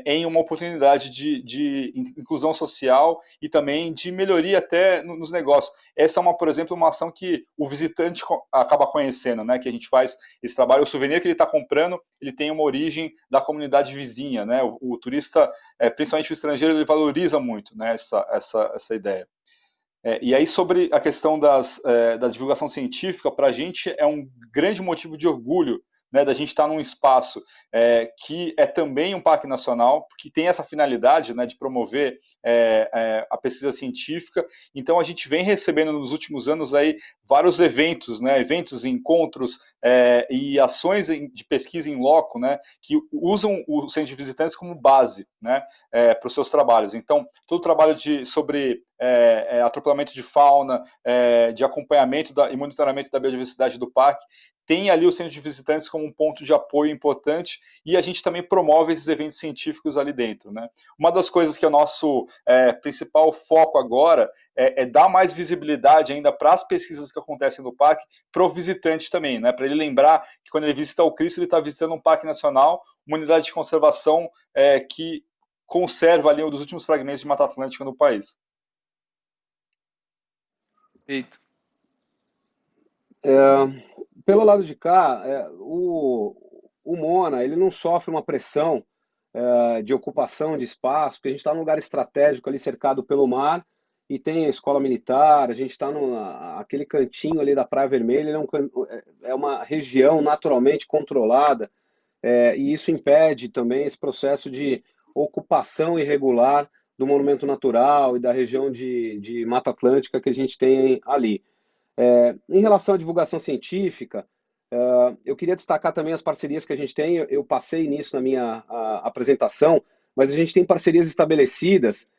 em uma oportunidade de inclusão social e também de melhoria até nos negócios. Essa é, por exemplo, uma ação que o visitante acaba conhecendo, né, que a gente faz esse trabalho. O souvenir que ele está comprando, ele tem uma origem da comunidade vizinha, né? O turista, principalmente o estrangeiro, ele valoriza muito, né, essa ideia. E aí, sobre a questão da divulgação científica, para a gente é um grande motivo de orgulho, né, da gente estar num espaço que é também um parque nacional, que tem essa finalidade, né, de promover a pesquisa científica. Então, a gente vem recebendo nos últimos anos aí vários eventos, né, encontros e ações de pesquisa em loco, né, que usam o centro de visitantes como base, né, para os seus trabalhos. Então, todo o trabalho sobre atropelamento de fauna, de acompanhamento e monitoramento da biodiversidade do parque, tem ali o centro de visitantes como um ponto de apoio importante, e a gente também promove esses eventos científicos ali dentro, né? Uma das coisas que é o nosso principal foco agora é dar mais visibilidade ainda para as pesquisas que acontecem no parque, para o visitante também, né? Para ele lembrar que quando ele visita o Cristo, ele está visitando um parque nacional, uma unidade de conservação que conserva ali um dos últimos fragmentos de Mata Atlântica no país. Perfeito. Pelo lado de cá, o Mona ele não sofre uma pressão de ocupação de espaço, porque a gente está num lugar estratégico ali cercado pelo mar e tem a escola militar, a gente está aquele cantinho ali da Praia Vermelha, é uma região naturalmente controlada, e isso impede também esse processo de ocupação irregular do monumento natural e da região de Mata Atlântica que a gente tem ali. Em relação à divulgação científica, eu queria destacar também as parcerias que a gente tem. Eu passei nisso na minha apresentação, mas a gente tem parcerias estabelecidas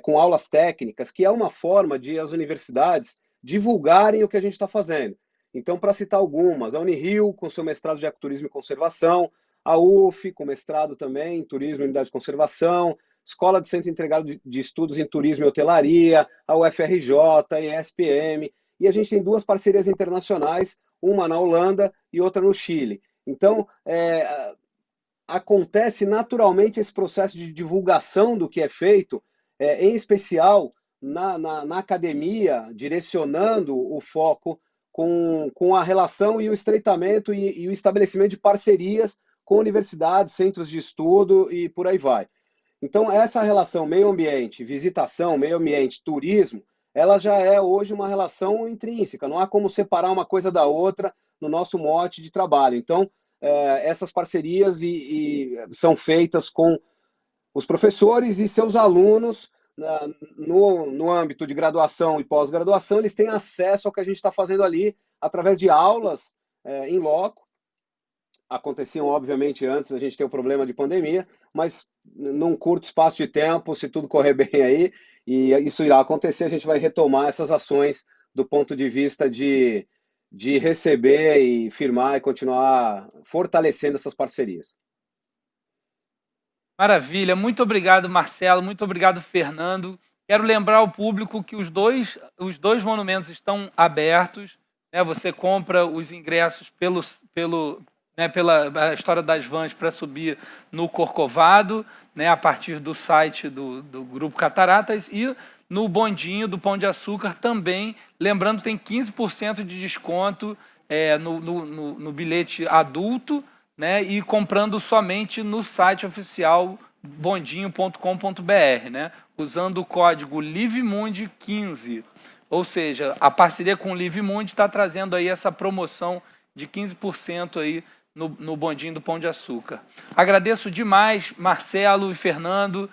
com aulas técnicas, que é uma forma de as universidades divulgarem o que a gente está fazendo. Então, para citar algumas, a Unirio, com seu mestrado de ecoturismo e conservação, a UF, com mestrado também em turismo e unidade de conservação, Escola de Centro Integrado de Estudos em Turismo e Hotelaria, a UFRJ, a ESPM, e a gente tem duas parcerias internacionais, uma na Holanda e outra no Chile. Então, acontece naturalmente esse processo de divulgação do que é feito, em especial na academia, direcionando o foco com a relação e o estreitamento e o estabelecimento de parcerias com universidades, centros de estudo e por aí vai. Então, essa relação meio ambiente, visitação, meio ambiente, turismo, ela já é hoje uma relação intrínseca, não há como separar uma coisa da outra no nosso mote de trabalho. Então, essas parcerias são feitas com os professores e seus alunos no âmbito de graduação e pós-graduação, eles têm acesso ao que a gente está fazendo ali através de aulas em loco. Aconteciam, obviamente, antes a gente ter o problema de pandemia, mas num curto espaço de tempo, se tudo correr bem aí, e isso irá acontecer, a gente vai retomar essas ações do ponto de vista de receber e firmar e continuar fortalecendo essas parcerias. Maravilha, muito obrigado, Marcelo, muito obrigado, Fernando. Quero lembrar ao público que os dois monumentos estão abertos, né? Você compra os ingressos pela história das vans para subir no Corcovado, né, a partir do site do Grupo Cataratas, e no bondinho do Pão de Açúcar também. Lembrando, tem 15% de desconto no bilhete adulto, né, e comprando somente no site oficial bondinho.com.br, né, usando o código LIVEMUNDI15. Ou seja, a parceria com o Live Mundi está trazendo aí essa promoção de 15% aí no bondinho do Pão de Açúcar. Agradeço demais, Marcelo e Fernando.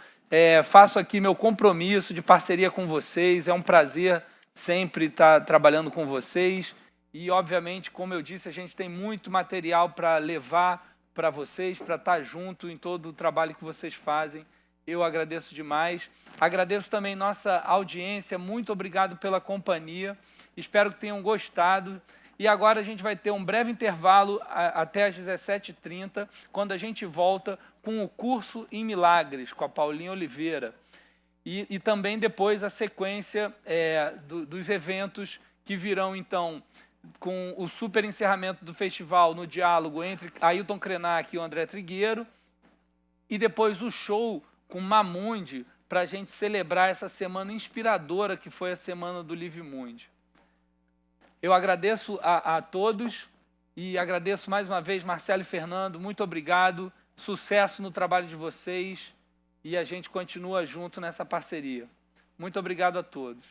Faço aqui meu compromisso de parceria com vocês. É um prazer sempre estar trabalhando com vocês. E, obviamente, como eu disse, a gente tem muito material para levar para vocês, para estar junto em todo o trabalho que vocês fazem. Eu agradeço demais. Agradeço também nossa audiência. Muito obrigado pela companhia. Espero que tenham gostado. E agora a gente vai ter um breve intervalo até às 17h30, quando a gente volta com o curso em Milagres, com a Paulinha Oliveira. E também depois a sequência dos eventos que virão, então, com o super encerramento do festival no diálogo entre Ailton Krenak e o André Trigueiro, e depois o show com Mamundi, para a gente celebrar essa semana inspiradora que foi a semana do Live Mundi. Eu agradeço a todos e agradeço mais uma vez, Marcelo e Fernando, muito obrigado, sucesso no trabalho de vocês e a gente continua junto nessa parceria. Muito obrigado a todos.